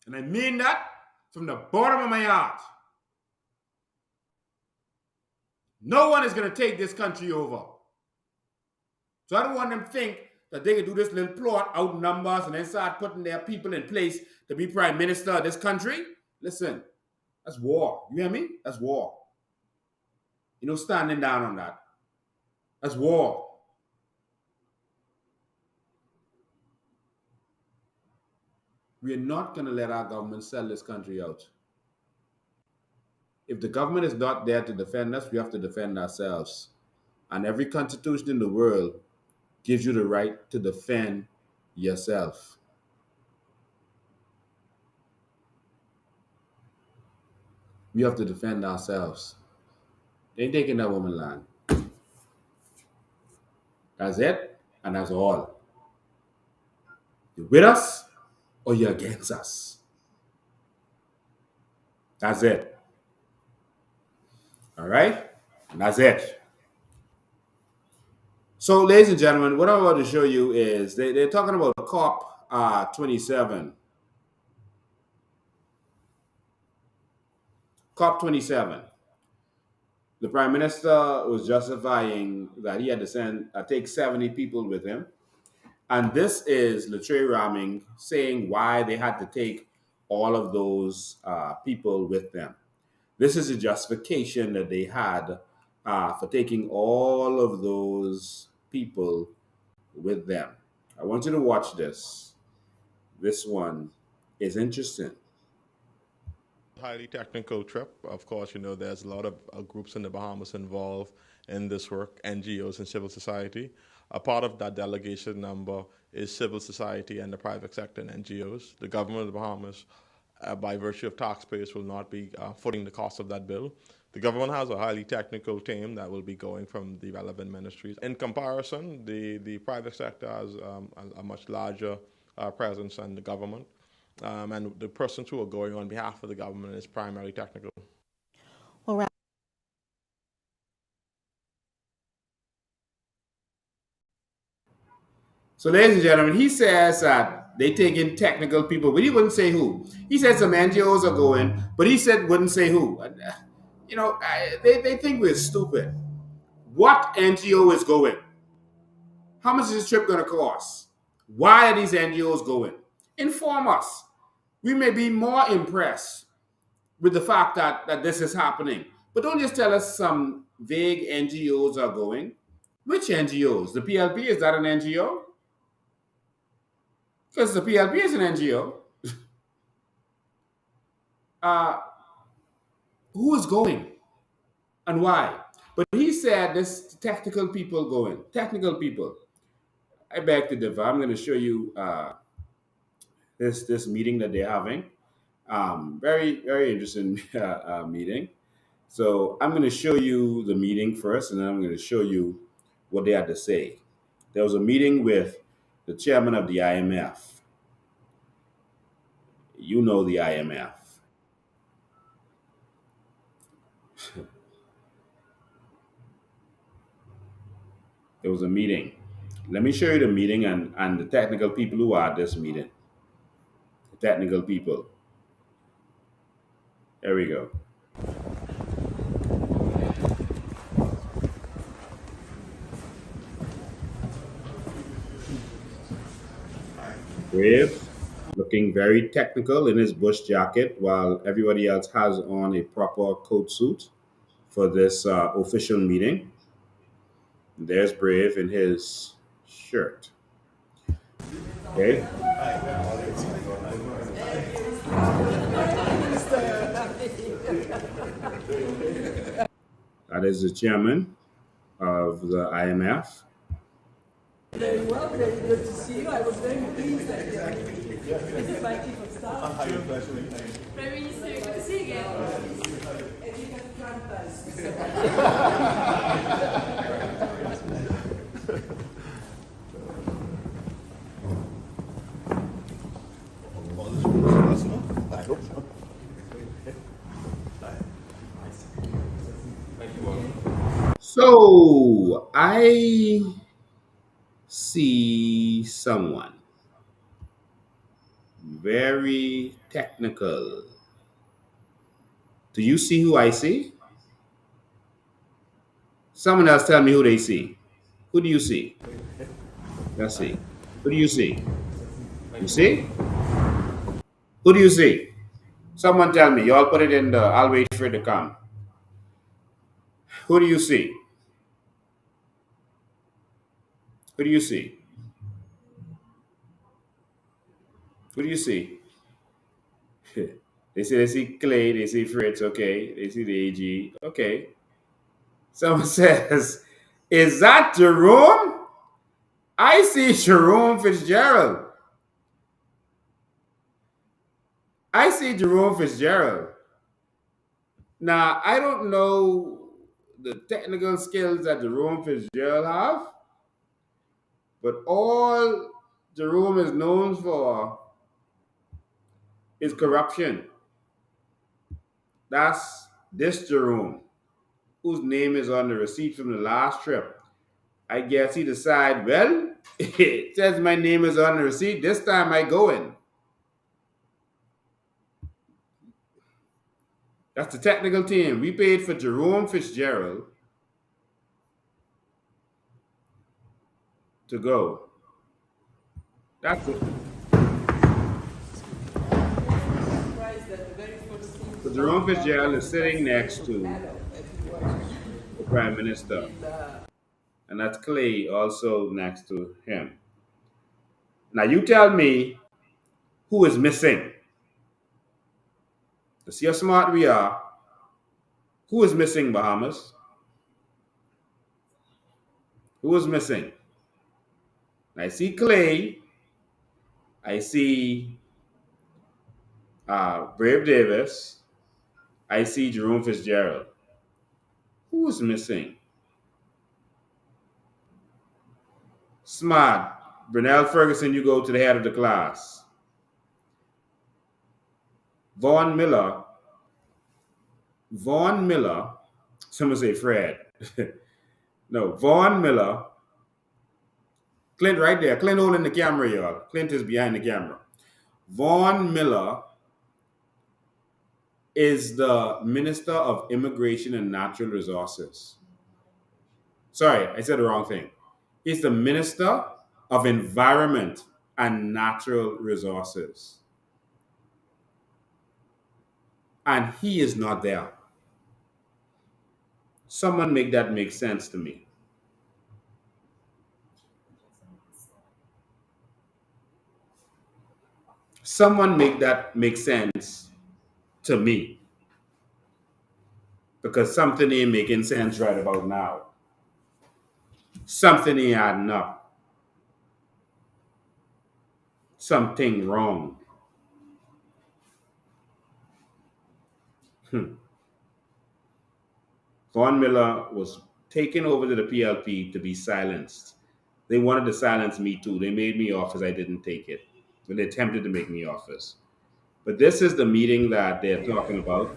And I mean that from the bottom of my heart. No one is going to take this country over. So I don't want them to think that they can do this little plot, outnumber us, and then start putting their people in place to be prime minister of this country. Listen, that's war. You hear me? That's war. You know, standing down on that. That's war. We are not going to let our government sell this country out. If the government is not there to defend us, we have to defend ourselves. And every constitution in the world gives you the right to defend yourself. We have to defend ourselves. They ain't taking that woman land. That's it, and that's all. You're with us or you're against us. That's it. All right? And that's it. So, ladies and gentlemen, what I'm about to show you is they're talking about COP 27. COP 27. The Prime Minister was justifying that he had to take 70 people with him. And this is Latre Raming saying why they had to take all of those people with them. This is a justification that they had for taking all of those people with them. I want you to watch this. This one is interesting. Highly technical trip. Of course, you know, there's a lot of groups in the Bahamas involved in this work, NGOs and civil society. A part of that delegation number is civil society and the private sector and NGOs. The government of the Bahamas, by virtue of taxpayers, will not be footing the cost of that bill. The government has a highly technical team that will be going from the relevant ministries. In comparison, the private sector has a much larger presence than the government. And the persons who are going on behalf of the government is primarily technical. Well, So, ladies and gentlemen, he says that they take in technical people, but he wouldn't say who. He said some NGOs are going, but he said wouldn't say who. You know, they think we're stupid. What NGO is going? How much is this trip going to cost? Why are these NGOs going? Inform us. We may be more impressed with the fact that this is happening. But don't just tell us some vague NGOs are going. Which NGOs? The PLP, is that an NGO? Because the PLP is an NGO. Who is going and why? But he said this technical people going. Technical people. I beg to differ. I'm going to show you this meeting that they're having. Very, very interesting meeting. So I'm going to show you the meeting first, and then I'm going to show you what they had to say. There was a meeting with the chairman of the IMF. You know the IMF. There was a meeting. Let me show you the meeting and the technical people who are at this meeting. The technical people. There we go. Brave. looking very technical in his bush jacket while everybody else has on a proper coat suit for this official meeting. There's Brave in his shirt. Okay. That is the chairman of the IMF. Very well, very good to see you. I was very pleased that this is my chief of staff. Very Minister, good to see you again. And you can dramatize. So I see someone very technical. Do you see who I see? Someone else tell me who they see. Who do you see? Let's see. Who do you see? You see? Who do you see? Someone tell me. Y'all put it in the. I'll wait for it to come. Who do you see? Who do you see? Who do you see? They see Clay, they see Fritz, okay. They see the AG, okay. Someone says, is that Jerome? I see Jerome Fitzgerald. I see Jerome Fitzgerald. Now, I don't know the technical skills that Jerome Fitzgerald have, but all Jerome is known for is corruption. That's this Jerome, whose name is on the receipt from the last trip. I guess he decided, well, it says my name is on the receipt. This time I go in. That's the technical team. We paid for Jerome Fitzgerald to go. That's it. So Jerome Fitzgerald is sitting next to the Prime Minister. And that's Clay also next to him. Now you tell me who is missing. To see how smart we are. Who is missing, Bahamas? Who is missing? I see Clay. I see Brave Davis. I see Jerome Fitzgerald. Who is missing? Smart. Brunel Ferguson, you go to the head of the class. Vaughn Miller. Someone say Fred. No, Vaughn Miller. Clint right there. Clint holding the camera, y'all. Clint is behind the camera. Vaughn Miller is the Minister of Immigration and Natural Resources. Sorry, I said the wrong thing. He's the Minister of Environment and Natural Resources. And he is not there. Someone make that make sense to me. Someone make that make sense to me. Because something ain't making sense right about now. Something ain't adding up. Something wrong. Vaughn Miller was taken over to the PLP to be silenced. They wanted to silence me too. They made me office. I didn't take it. But they attempted to make me office. But this is the meeting that they're talking about.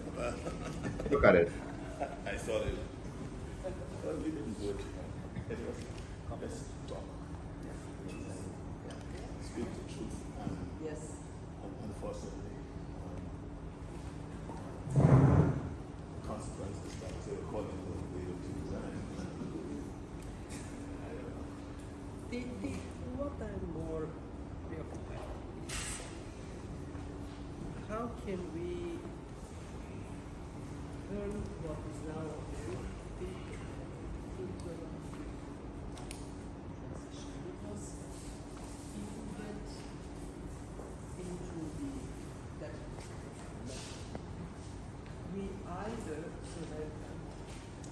Look at it. I saw it. Well, we didn't do it. It was let's talk. Speak the truth. Yes. Unfortunately, consequences that according to the way of design. What I'm more preoccupied with can we turn what is now a very big cultural transition? Because if we get into the that we either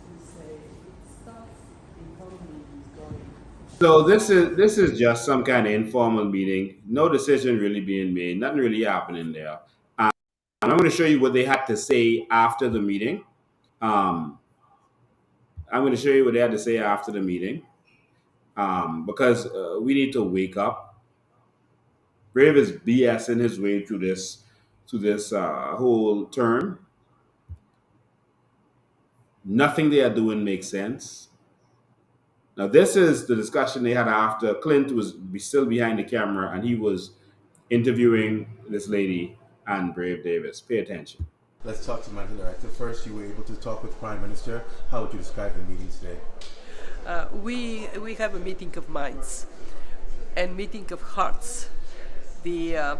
we say stuff the economy is going. So this is just some kind of informal meeting. No decision really being made. Nothing really happening there. And I'm going to show you what they had to say after the meeting. Um, I'm going to show you what they had to say after the meeting because we need to wake up. Brave is BSing his way through this whole term. Nothing they are doing makes sense. Now, this is the discussion they had after Clint was still behind the camera and he was interviewing this lady and Brave Davis. Pay attention. Let's talk to Managing Director. First, you were able to talk with Prime Minister. How would you describe the meeting today? We have a meeting of minds and meeting of hearts. The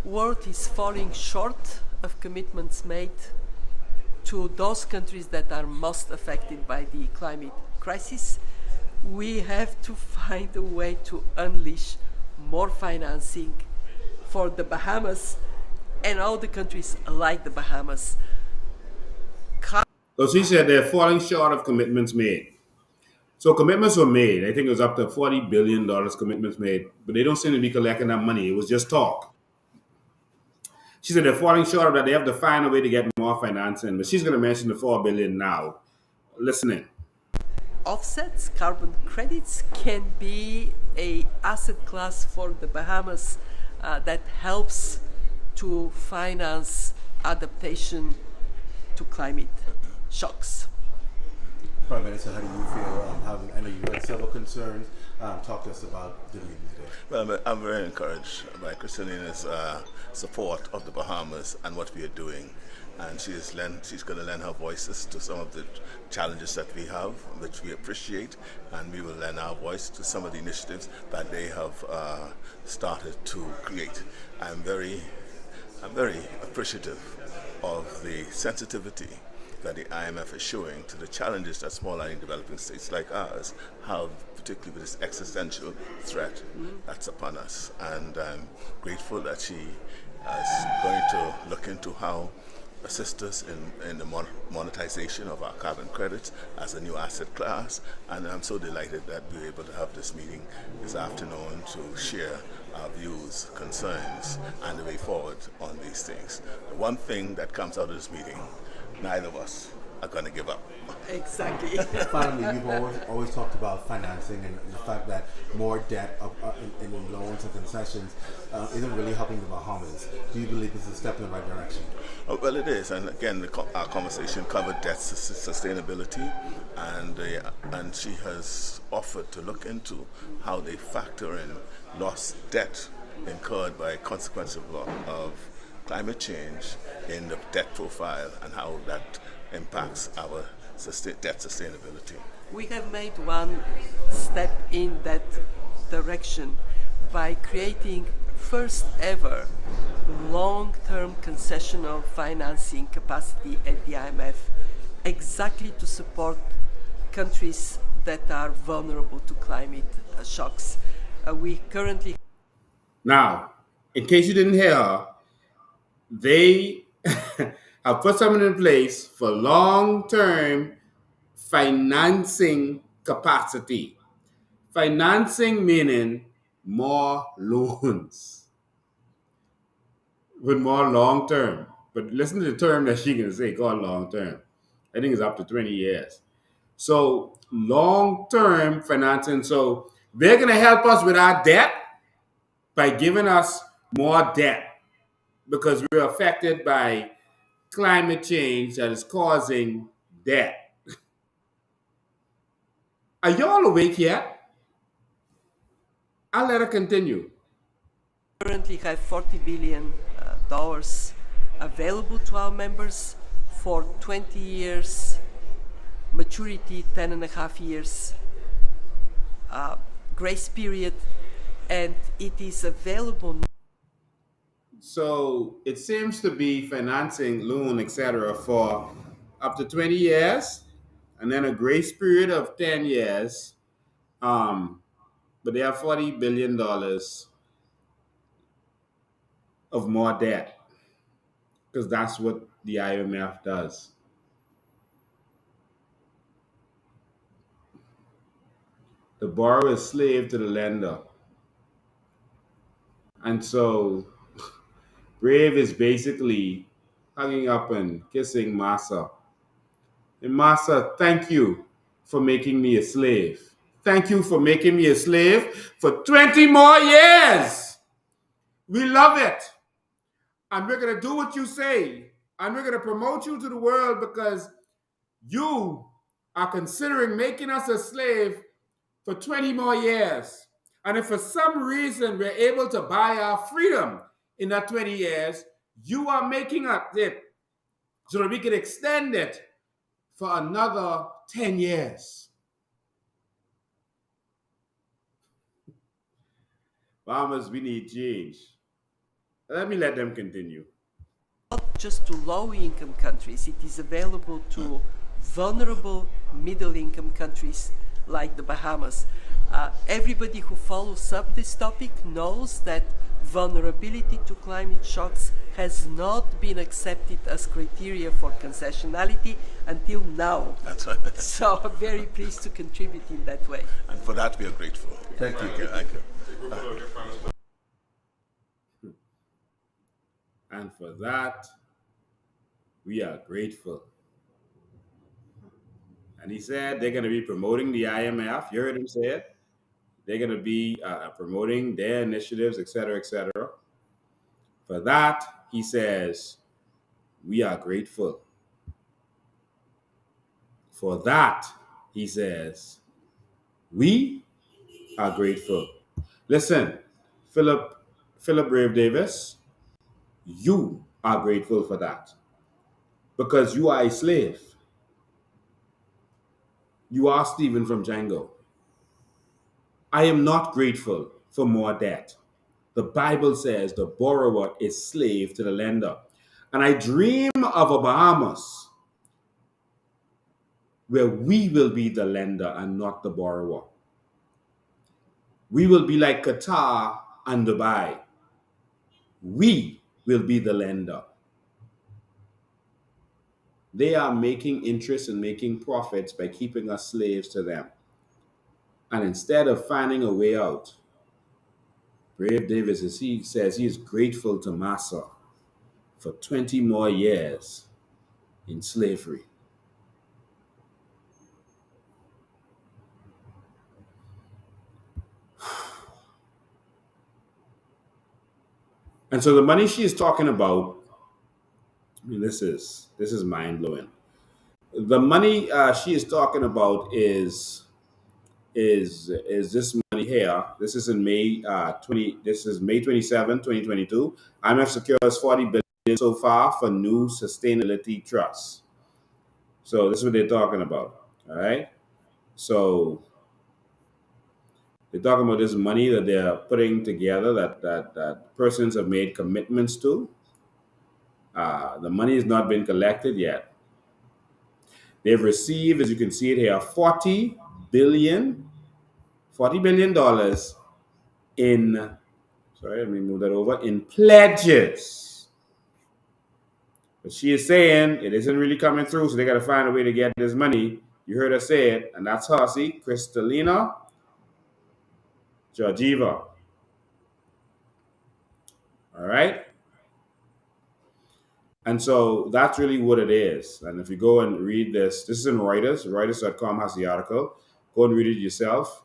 world is falling short of commitments made to those countries that are most affected by the climate crisis. We have to find a way to unleash more financing for the Bahamas and all the countries like the Bahamas. So she said they're falling short of commitments made. So commitments were made. I think it was up to $40 billion commitments made, but they don't seem to be collecting that money. It was just talk. She said they're falling short of that. They have to find a way to get more financing, but she's going to mention the $4 billion now. Listen in. Offsets, carbon credits can be a asset class for the Bahamas that helps to finance adaptation to climate shocks. Prime Minister, how do you feel? I know you had several concerns. Talk to us about the meeting today. Well, I'm very encouraged by Christina's support of the Bahamas and what we are doing. And she's going to lend her voices to some of the challenges that we have, which we appreciate, and we will lend our voice to some of the initiatives that they have started to create. I'm very appreciative of the sensitivity that the IMF is showing to the challenges that small and developing states like ours have, particularly with this existential threat that's upon us. And I'm grateful that she is going to look into how assist us in the monetization of our carbon credits as a new asset class. And I'm so delighted that we were able to have this meeting this afternoon to share our views, concerns, and the way forward on these things. The one thing that comes out of this meeting, neither of us are going to give up. Exactly. Finally, you've always talked about financing and the fact that more debt in loans and concessions isn't really helping the Bahamas. Do you believe this is a step in the right direction? Well, it is, and again, our conversation covered debt sustainability, and she has offered to look into how they factor in lost debt incurred by consequences of climate change in the debt profile and how that impacts our debt sustainability. We have made one step in that direction by creating first ever long-term concessional financing capacity at the IMF, exactly to support countries that are vulnerable to climate shocks. We currently... Now, in case you didn't hear, they have put something in place for long-term financing capacity. Financing meaning more loans with more long-term. But listen to the term that she's going to say called long-term. I think it's up to 20 years. So long-term financing. So they're going to help us with our debt by giving us more debt because we're affected by climate change that is causing debt. Are y'all awake yet? I'll let her continue. Currently have $40 billion available to our members for 20 years, maturity 10.5 years, grace period, and it is available. So it seems to be financing loan, etc., for up to 20 years, and then a grace period of 10 years. Um, but they have $40 billion of more debt because that's what the IMF does. The borrower is slave to the lender. And so Brave is basically hugging up and kissing Massa. And Massa, thank you for making me a slave. Thank you for making me a slave for 20 more years. We love it. And we're going to do what you say. And we're going to promote you to the world because you are considering making us a slave for 20 more years. And if for some reason we're able to buy our freedom in that 20 years, you are making it so that we can extend it for another 10 years. Farmers, we need change. Let me let them continue. Not just to low-income countries, it is available to vulnerable middle-income countries like the Bahamas. Everybody who follows up this topic knows that vulnerability to climate shocks has not been accepted as criteria for concessionality until now. That's right. So I'm very pleased to contribute in that way. And for that, we are grateful. Thank you. Thank you. And for that, we are grateful. And he said they're going to be promoting the IMF. You heard him say it. They're going to be promoting their initiatives, et cetera, et cetera. For that, he says, we are grateful. For that, he says, we are grateful. Listen, Philip Brave Davis, you are grateful for that because you are a slave. You are Stephen from Django. I am not grateful for more debt. The Bible says the borrower is slave to the lender. And I dream of a Bahamas where we will be the lender and not the borrower. We will be like Qatar and Dubai. We will be the lender. They are making interest and making profits by keeping us slaves to them. And instead of finding a way out, Brave Davis, as he says, he is grateful to Massa for 20 more years in slavery. And so the money she is talking about, I mean, this is mind blowing. The money she is talking about is this money here. This is in May 20. This is May 27, 2022. IMF secures 40 billion so far for new sustainability trusts. So this is what they're talking about. All right. So they're talking about this money that they're putting together that persons have made commitments to. The money has not been collected yet. They've received, as you can see it here, $40 billion in, sorry, let me move that over, in pledges. But she is saying it isn't really coming through, so they got to find a way to get this money. You heard her say it, and that's her, see, Kristalina Georgieva. All right? And so that's really what it is. And if you go and read this is in Reuters. Reuters.com has the article. Go and read it yourself.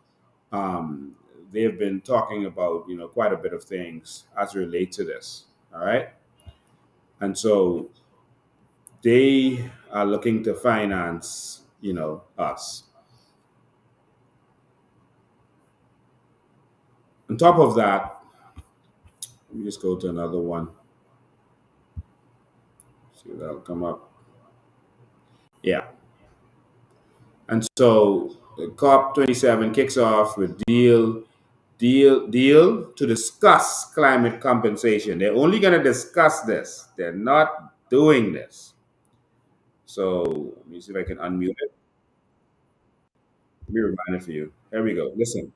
They have been talking about, quite a bit of things as relate to this. All right. And so they are looking to finance, us. On top of that, let me just go to another one. See if that'll come up. Yeah. And so COP27 kicks off with deal deal to discuss climate compensation. They're only going to discuss this. They're not doing this. So let me see if I can unmute it. Let me remind it for you. Here we go. Listen.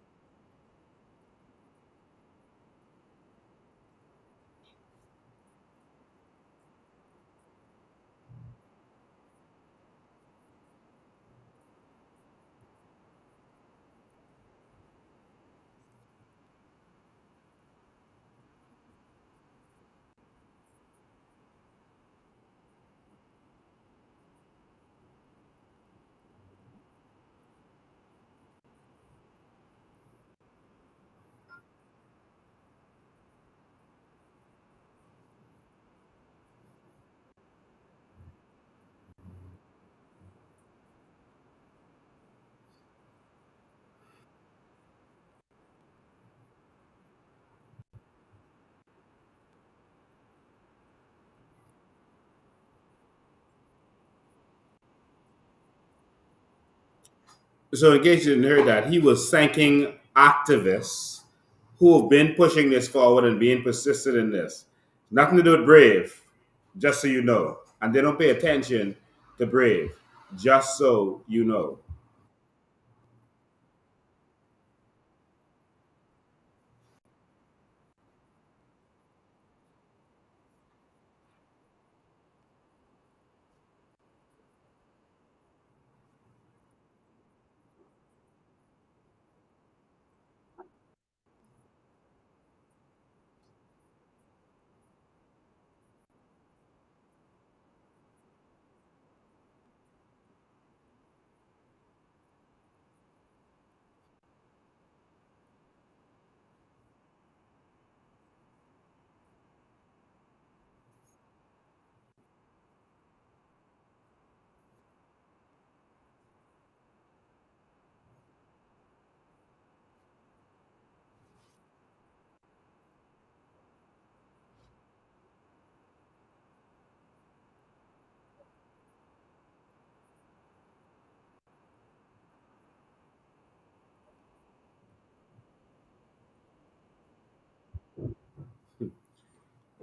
So in case you didn't hear that, he was thanking activists who have been pushing this forward and being persistent in this. Nothing to do with Brave, just so you know. And they don't pay attention to Brave, just so you know.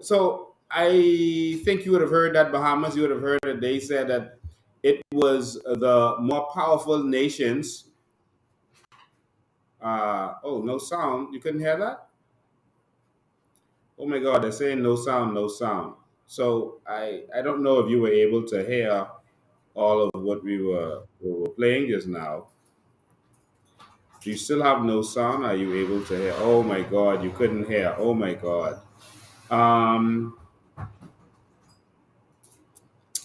So I think you would have heard that Bahamas, you would have heard that they said that it was the more powerful nations. Oh, no sound. You couldn't hear that? Oh my God, they're saying no sound, no sound. So I don't know if you were able to hear all of what we were playing just now. Do you still have no sound? Are you able to hear? Oh my God, you couldn't hear. Oh my God. Um,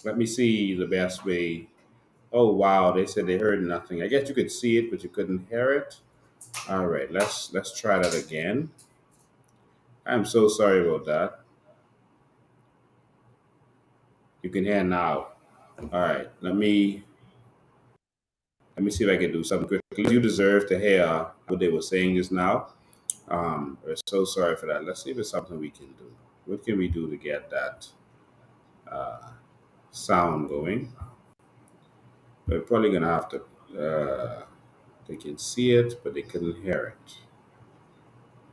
Let me see the best way. Oh wow, they said they heard nothing. I guess you could see it, but you couldn't hear it. All right, let's try that again. I'm so sorry about that. You can hear now. All right, let me see if I can do something quickly. You deserve to hear what they were saying just now. We're so sorry for that. Let's see if there's something we can do. What can we do to get that sound going? We're probably gonna have to. They can see it, but they couldn't hear it.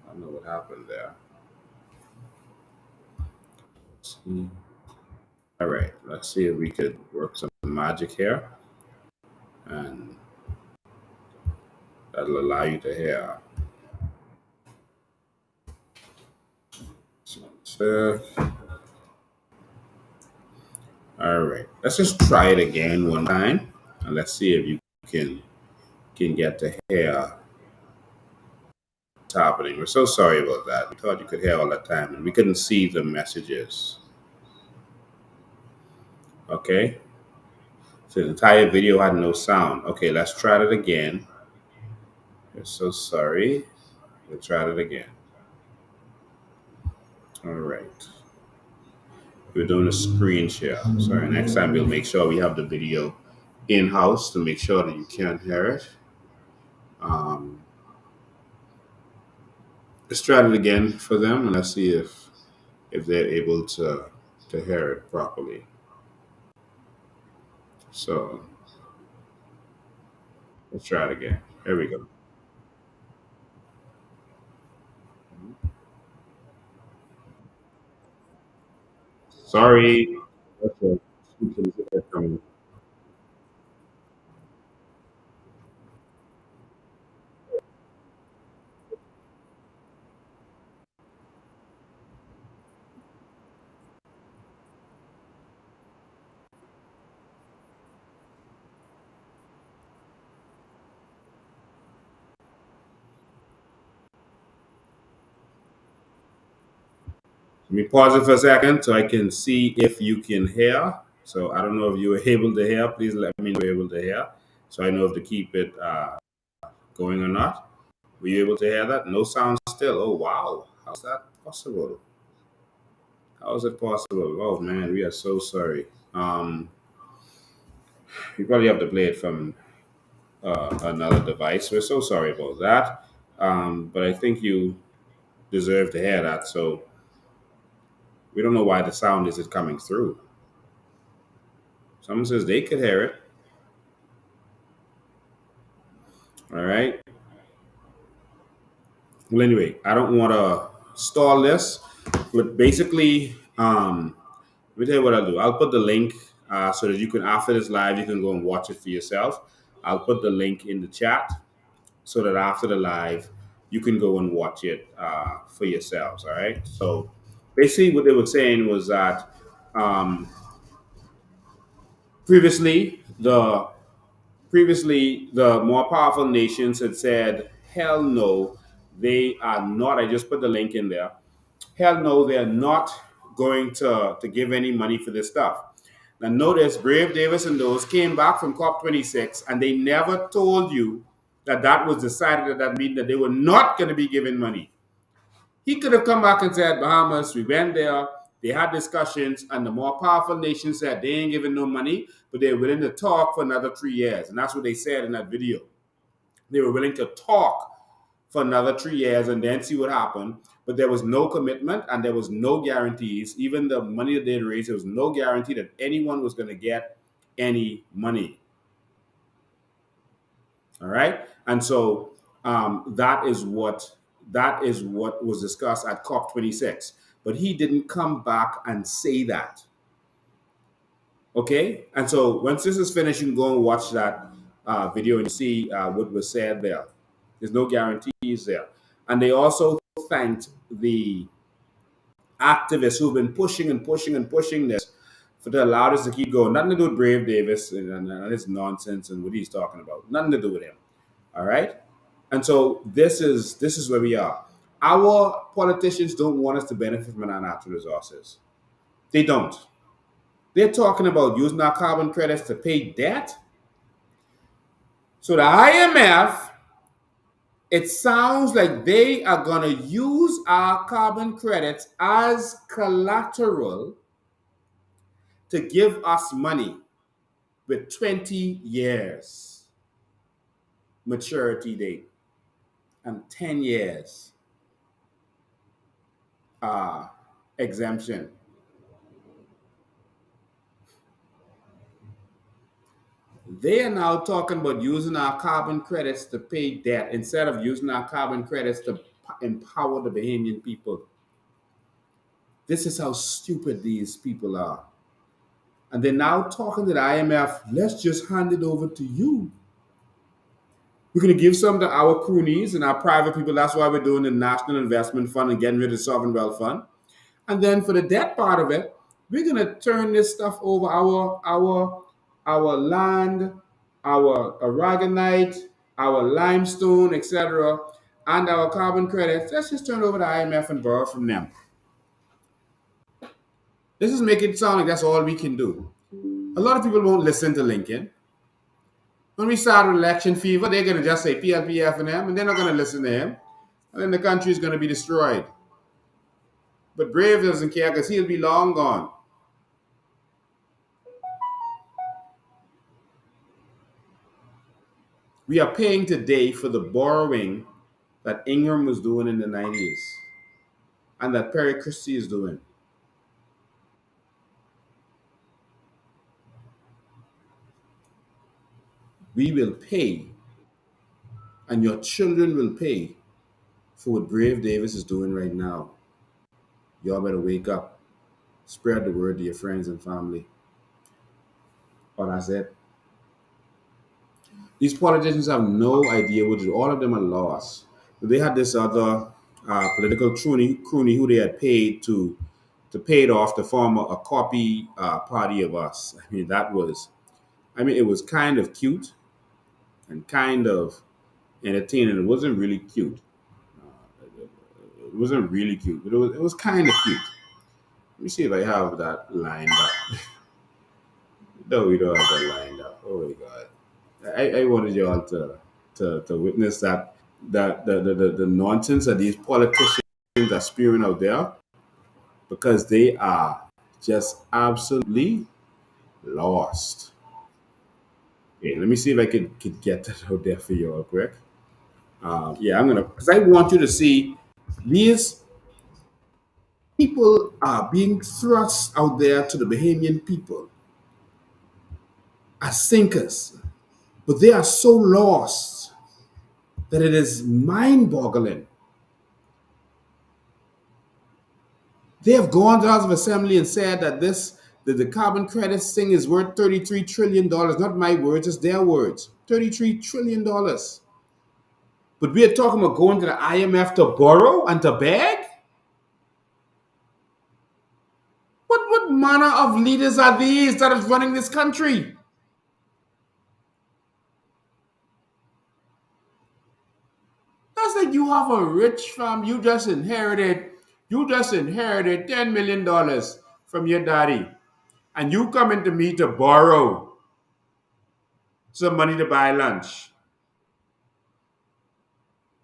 I don't know what happened there. Let's see. All right, let's see if we could work some magic here, and that'll allow you to hear. So, all right, let's just try it again one time, and let's see if you can get to hear what's happening. We're so sorry about that. We thought you could hear all the time, and we couldn't see the messages. Okay, so the entire video had no sound. Okay, let's try it again. We're so sorry. We'll try it again. All right. We're doing a screen share. Sorry, next time we'll make sure we have the video in house to make sure that you can hear it. Um, let's try it again for them and let's see if they're able to hear it properly. So let's try it again. Here we go. Sorry. That's a coming. Let me pause it for a second so I can see if you can hear. So I don't know if you were able to hear. Please let me know if you're able to hear, so I know if to keep it going or not. Were you able to hear that? No sound still. Oh wow, how's that possible? How is it possible? Oh man, we are so sorry. You probably have to play it from another device. We're so sorry about that. But I think you deserve to hear that. So we don't know why the sound isn't coming through. Someone says they could hear it. All right. Well, anyway, I don't want to stall this, but basically, let me tell you what I'll do. I'll put the link so that you can, after this live, you can go and watch it for yourself. I'll put the link in the chat so that after the live, you can go and watch it for yourselves. All right. So basically, what they were saying was that um, previously the previously the more powerful nations had said, "Hell no, they are not." I just put the link in there. Hell no, they're not going to give any money for this stuff. Now, notice Brave Davis and those came back from COP26 and they never told you that that was decided at that meeting that they were not going to be giving money. He could have come back and said, Bahamas, we went there, they had discussions, and the more powerful nations said they ain't giving no money, but they're willing to talk for another 3 years. And that's what they said in that video. They were willing to talk for another 3 years and then see what happened. But there was no commitment and there was no guarantees. Even the money that they'd raised, there was no guarantee that anyone was going to get any money. All right, and so that is what was discussed at COP26. But he didn't come back and say that. Okay, and so once this is finished, you can go and watch that video and see what was said there. There's no guarantees there, and they also thanked the activists who've been pushing and pushing and pushing this for to allow this to keep going. Nothing to do with Brave Davis and his nonsense and what he's talking about. Nothing to do with him. All right. And so this is where we are. Our politicians don't want us to benefit from our natural resources. They don't. They're talking about using our carbon credits to pay debt. So the IMF, it sounds like they are going to use our carbon credits as collateral to give us money with 20 years maturity date and 10 years uh, exemption. They are now talking about using our carbon credits to pay debt instead of using our carbon credits to empower the Bahamian people. This is how stupid these people are. And they're now talking to the IMF, let's just hand it over to you. We're going to give some to our cronies and our private people. That's why we're doing the National Investment Fund and getting rid of the Sovereign Wealth Fund. And then for the debt part of it, we're going to turn this stuff over our land, our aragonite, our limestone, etc., and our carbon credits. Let's just turn it over to IMF and borrow from them. This is making it sound like that's all we can do. A lot of people won't listen to Lincoln. When we start with election fever, they're going to just say PLPF and them, and they're not going to listen to him. And then the country is going to be destroyed. But Brave doesn't care because he'll be long gone. We are paying today for the borrowing that Ingram was doing in the 90s and that Perry Christie is doing. We will pay, and your children will pay for what Brave Davis is doing right now. Y'all better wake up. Spread the word to your friends and family. Oh, that's it. These politicians have no idea what to do. All of them are lost. They had this other political crony who they had paid to pay it off to form a copy party of us. I mean, it was kind of cute and kind of entertaining. It wasn't really cute. It wasn't really cute, but it was kind of cute. Let me see if I have that lined up. No, we don't have that lined up. Oh my god! I wanted y'all to witness the nonsense that these politicians are spewing out there, because they are just absolutely lost. Okay, let me see if I could get that out there for you real quick. Yeah, I'm gonna, because I want you to see these people are being thrust out there to the Bahamian people as sinkers, but they are so lost that it is mind-boggling. They have gone to the House of Assembly and said that the carbon credits thing is worth $33 trillion. Not my words, it's their words. $33 trillion. But we are talking about going to the IMF to borrow and to beg? What manner of leaders are these that is running this country? That's like you have a rich family, you just inherited $10 million from your daddy. And you coming to me to borrow some money to buy lunch,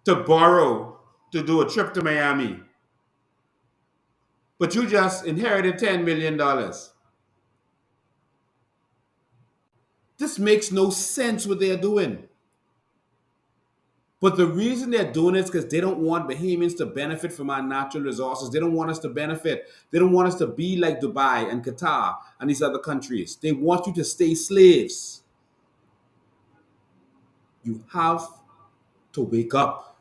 to borrow to do a trip to Miami. But you just inherited $10 million. This makes no sense what they're doing. But the reason they're doing it is because they don't want Bahamians to benefit from our natural resources. They don't want us to benefit. They don't want us to be like Dubai and Qatar and these other countries. They want you to stay slaves. You have to wake up,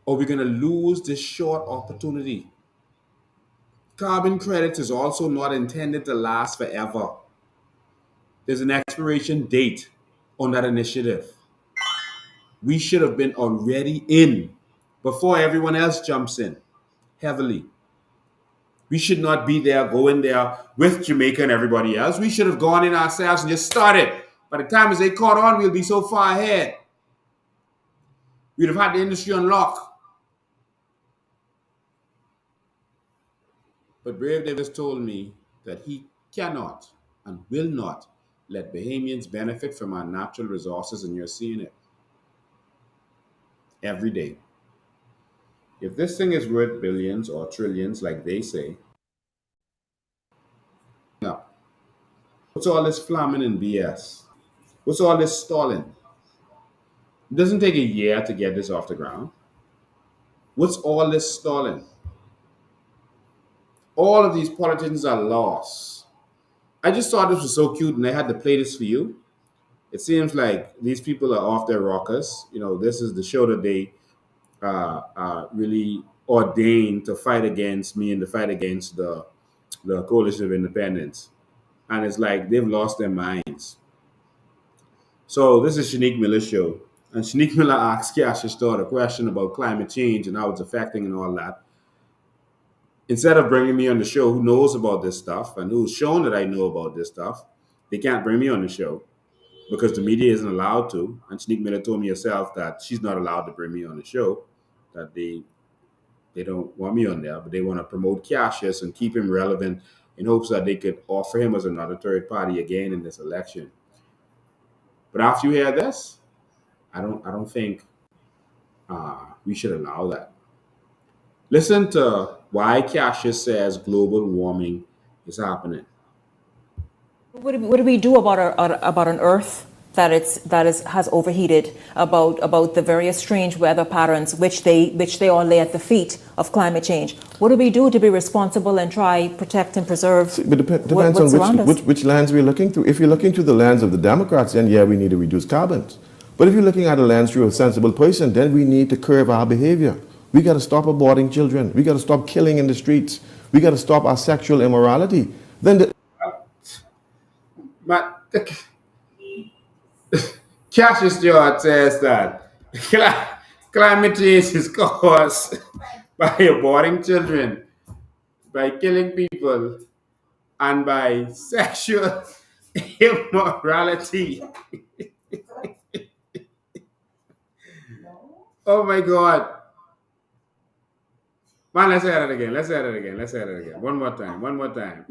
or we're going to lose this short opportunity. Carbon credits is also not intended to last forever. There's an expiration date on that initiative. We should have been already in before everyone else jumps in heavily. We should not be there, going there with Jamaica and everybody else. We should have gone in ourselves and just started. By the time as they caught on, we'll be so far ahead. We'd have had the industry on lock. But Brave Davis told me that he cannot and will not let Bahamians benefit from our natural resources, and you're seeing it every day. If this thing is worth billions or trillions, like they say, now, what's all this flamming and BS? What's all this stalling? It doesn't take a year to get this off the ground. What's all this stalling? All of these politicians are lost. I just thought this was so cute and I had to play this for you. It seems like these people are off their rockers. You know, this is the show that they really ordained to fight against me and to fight against the Coalition of Independence. And it's like they've lost their minds. So this is Shanique Miller's show. And Shanique Miller asked Cassius Stott a question about climate change and how it's affecting and all that. Instead of bringing me on the show, who knows about this stuff and who's shown that I know about this stuff, they can't bring me on the show because the media isn't allowed to. And Shanique Miller told me herself that she's not allowed to bring me on the show, that they don't want me on there, but they want to promote Cassius and keep him relevant in hopes that they could offer him as another third party again in this election. But after you hear this, I don't think we should allow that. Listen to why Cassius says global warming is happening. What do we do about an Earth has overheated? About the various strange weather patterns which they all lay at the feet of climate change. What do we do to be responsible and try protect and preserve? But depends on which lens we're looking through. If you're looking through the lens of the Democrats, then yeah, we need to reduce carbon. But if you're looking at a lens through a sensible person, then we need to curb our behavior. We got to stop aborting children. We got to stop killing in the streets. We got to stop our sexual immorality. Then the But Cassius Stewart says that climate change is caused by aborting children, by killing people, and by sexual immorality. Oh my God. Man, let's say that again. Let's say that again. Let's say that again. One more time. One more time.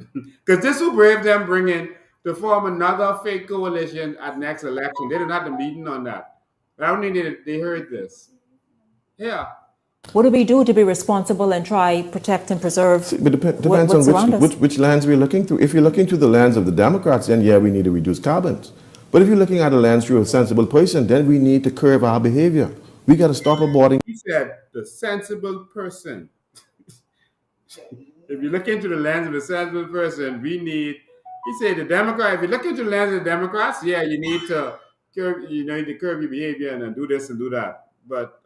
Because this will brave them bring in to form another fake coalition at next election. They didn't have the meeting on that. But I don't think they heard this. Yeah. What do we do to be responsible and try protect and preserve but depends what's around on us? which lands we're looking through. If you're looking through the lens of the Democrats, then yeah, we need to reduce carbons. But if you're looking at a lens through a sensible person, then we need to curb our behavior. We got to stop aborting. He said the sensible person. If you look into the lens of a sensible person, he said the Democrat, if you look into the lens of the Democrats, yeah, you need to curb your behavior and do this and do that. But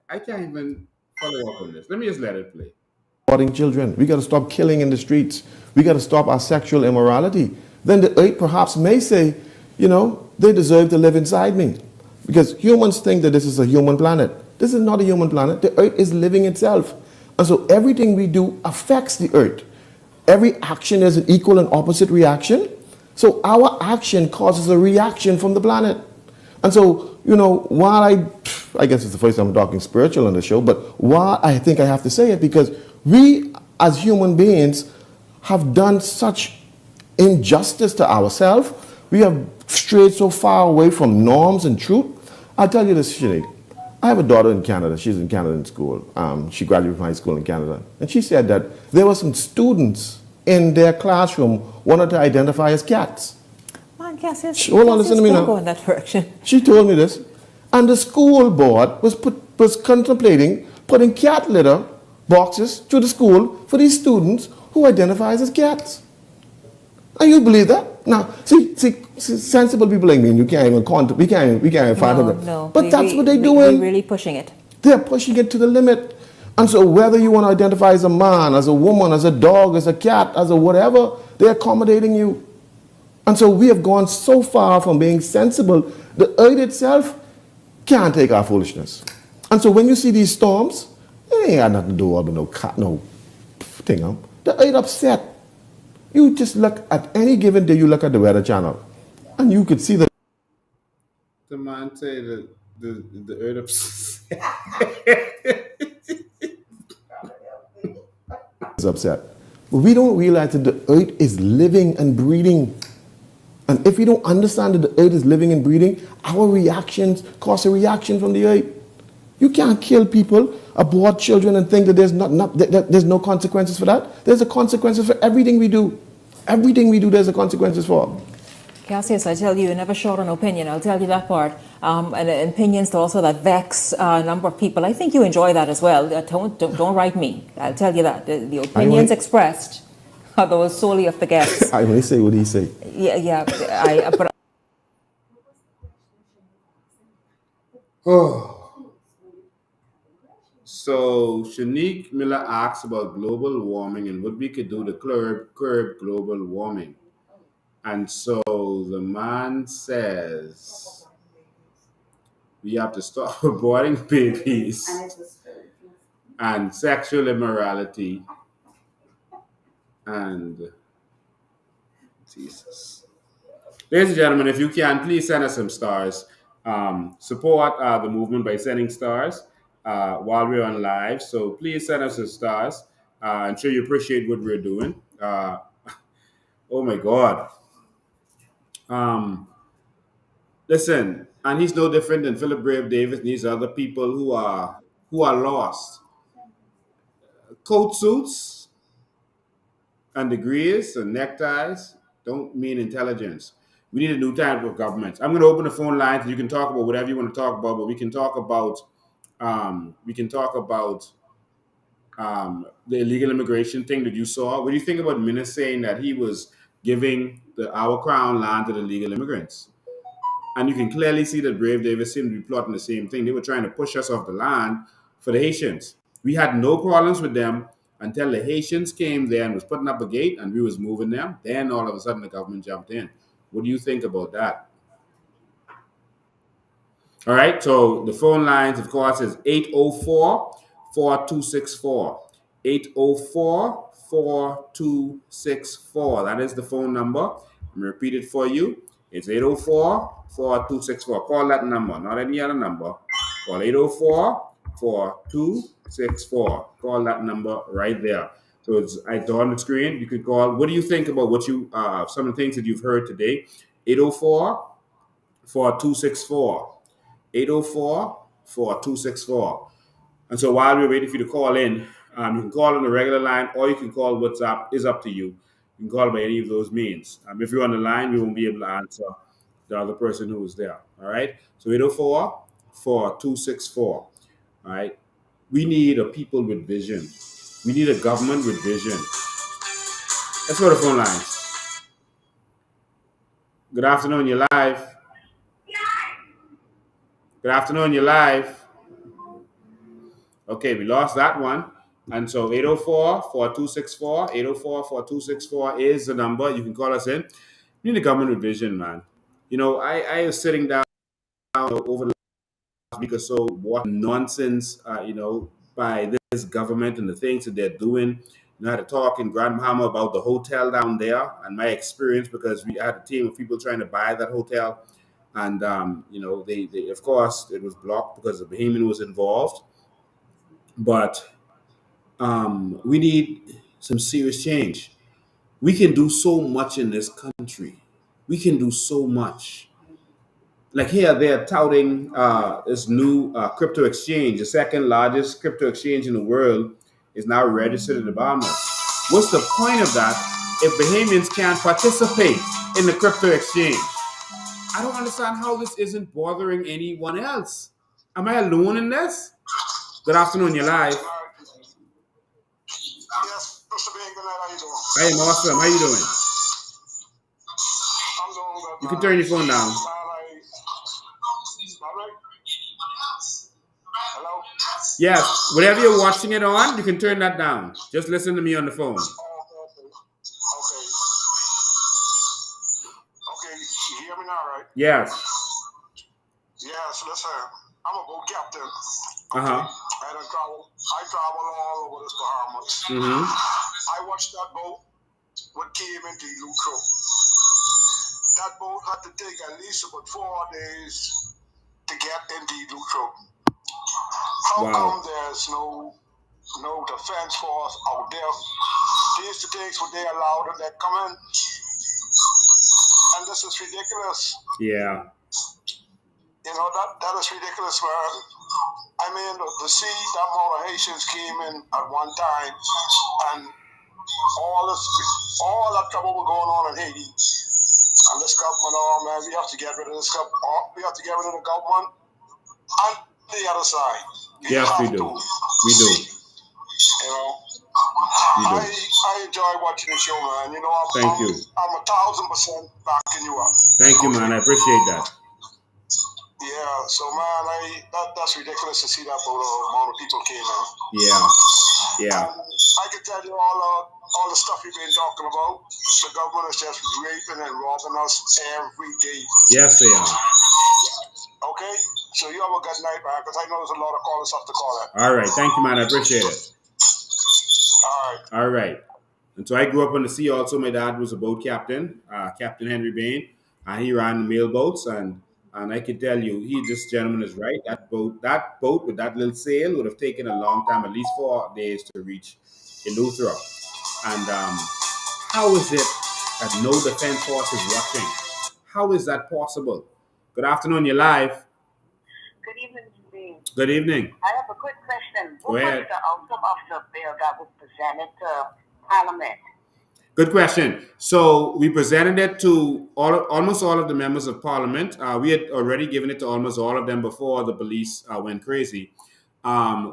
I can't even follow up on this. Let me just let it play. Aborting children. We got to stop killing in the streets. We got to stop our sexual immorality. Then the earth perhaps may say, they deserve to live inside me. Because humans think that this is a human planet. This is not a human planet. The earth is living itself. And so everything we do affects the earth. Every action is an equal and opposite reaction. So our action causes a reaction from the planet. And so, while I guess it's the first time I'm talking spiritual on the show, but why I think I have to say it, because we as human beings have done such injustice to ourselves. We have strayed so far away from norms and truth. I'll tell you this, Sinead. I have a daughter in Canada. She's in Canada in school. She graduated from high school in Canada. And she said that there were some students in their classroom wanted to identify as cats. Man, Cassius, Hold on, listen to me now. Go in that direction. She told me this. And the school board was contemplating putting cat litter boxes to the school for these students who identify as cats. And you believe that? Now, see, sensible people like me, and we can't even find them. No, but that's what they're doing. We're really pushing it. They're pushing it to the limit. And so whether you want to identify as a man, as a woman, as a dog, as a cat, as a whatever, they're accommodating you. And so we have gone so far from being sensible, the earth itself can't take our foolishness. And so when you see these storms, it ain't got nothing to do with no thing. The earth upset. You just look at any given day, you look at the Weather Channel, and you could see the man say the earth upset. is upset. But we don't realize that the earth is living and breathing. And if we don't understand that the earth is living and breathing, our reactions cause a reaction from the earth. You can't kill people, abort children, and think that there's no consequences for that. There's a consequences for everything we do. Everything we do, there's a consequences for. Cassius, I tell you, you're never short on opinion. I'll tell you that part. And opinions also that vex a number of people. I think you enjoy that as well. Don't write me. I'll tell you that. The opinions expressed are those solely of the guests. I only say what he say. Yeah. So Shanique Miller asks about global warming and what we could do to curb global warming. And so the man says we have to stop aborting babies and sexual immorality and Jesus. Ladies and gentlemen, if you can, please send us some stars. Support the movement by sending stars while we're on live. So please send us some stars. I'm sure you appreciate what we're doing. Oh my God. Listen, and he's no different than Philip Brave Davis and these other people who are lost. Coat suits and degrees and neckties don't mean intelligence. We need a new type of government. I'm going to open the phone lines. You can talk about whatever you want to talk about, but we can talk about the illegal immigration thing that you saw. What do you think about Minnis saying that he was giving our crown land to the illegal immigrants? And you can clearly see that Brave Davis seemed to be plotting the same thing. They were trying to push us off the land for the Haitians. We had no problems with them until the Haitians came there and was putting up a gate and we was moving them. Then all of a sudden the government jumped in. What do you think about that? All right, so the phone lines, of course, is 804-4264. 804-4264. That is the phone number. I'm going to repeat it for you. It's 804-4264. Call that number, not any other number. Call 804-4264. Call that number right there. So it's on the screen. You could call. What do you think about what you some of the things that you've heard today? 804-4264. 804-4264. And so while we're waiting for you to call in, you can call on the regular line or you can call WhatsApp. It's up to you. You can call by any of those means. If you're on the line, we won't be able to answer the other person who was there. All right? So 804-4264. All right? We need a people with vision. We need a government with vision. Let's go to the phone lines. Good afternoon, you're live. Good afternoon, you're live. Okay, we lost that one. And so 804-4264, 804-4264 is the number. You can call us in. We need a government with vision, man. You know, I was sitting down over the last week or so, what nonsense, by this government and the things that they're doing. I had a talk in Grand Bahama about the hotel down there and my experience because we had a team of people trying to buy that hotel. And, they of course, it was blocked because the Bahamian was involved. But we need some serious change. We can do so much in this country. We can do so much. Like here, they're touting this new crypto exchange. The second largest crypto exchange in the world is now registered in the Bahamas. What's the point of that if Bahamians can't participate in the crypto exchange? I don't understand how this isn't bothering anyone else. Am I alone in this? Good afternoon, you're live. Yes, Mr. Bean, good night. How you doing? I am awesome. How you doing? I'm doing good. You can turn your phone down. Hello? Yes, whatever you're watching it on, you can turn that down. Just listen to me on the phone. Okay. Okay, you hear me now, right? Yes. Yes, listen. I'm a boat captain. Uh-huh. I travel all over this Bahamas. Mm-hmm. I watched that boat what came into Lucro. That boat had to take at least about 4 days to get into Lucro. How come there's no defense force out there? These the things what they allowed and they come in. And this is ridiculous. Yeah. You know, that is ridiculous, man. I mean, to see that amount of Haitians came in at one time and all that trouble was going on in Haiti. And this government, oh man, we have to get rid of this government. We have to get rid of the government and the other side. Yes, we do. We do. You know, I enjoy watching the show, man. You know, Thank you. I'm 1,000% backing you up. Thank you, man. I appreciate that. Yeah, so man, that's ridiculous to see that amount of people came in. Yeah. I can tell you all the stuff you've been talking about. The government is just raping and robbing us every day. Yes, they are. Okay, so you have a good night, man, because I know there's a lot of callers up to call in. All right, thank you, man. I appreciate it. All right. And so I grew up on the sea also. My dad was a boat captain, Captain Henry Bain. He ran the mail boats, and I can tell you, this gentleman is right. That boat with that little sail would have taken a long time, at least 4 days to reach Eleuthera. And how is it that no defense force is watching? How is that possible? Good afternoon, you're live. Good evening, Steve. Good evening. I have a quick question. Go What ahead. was the outcome of the bill that was presented to Parliament? Good question. So we presented it to almost all of the members of Parliament. We had already given it to almost all of them before the police went crazy.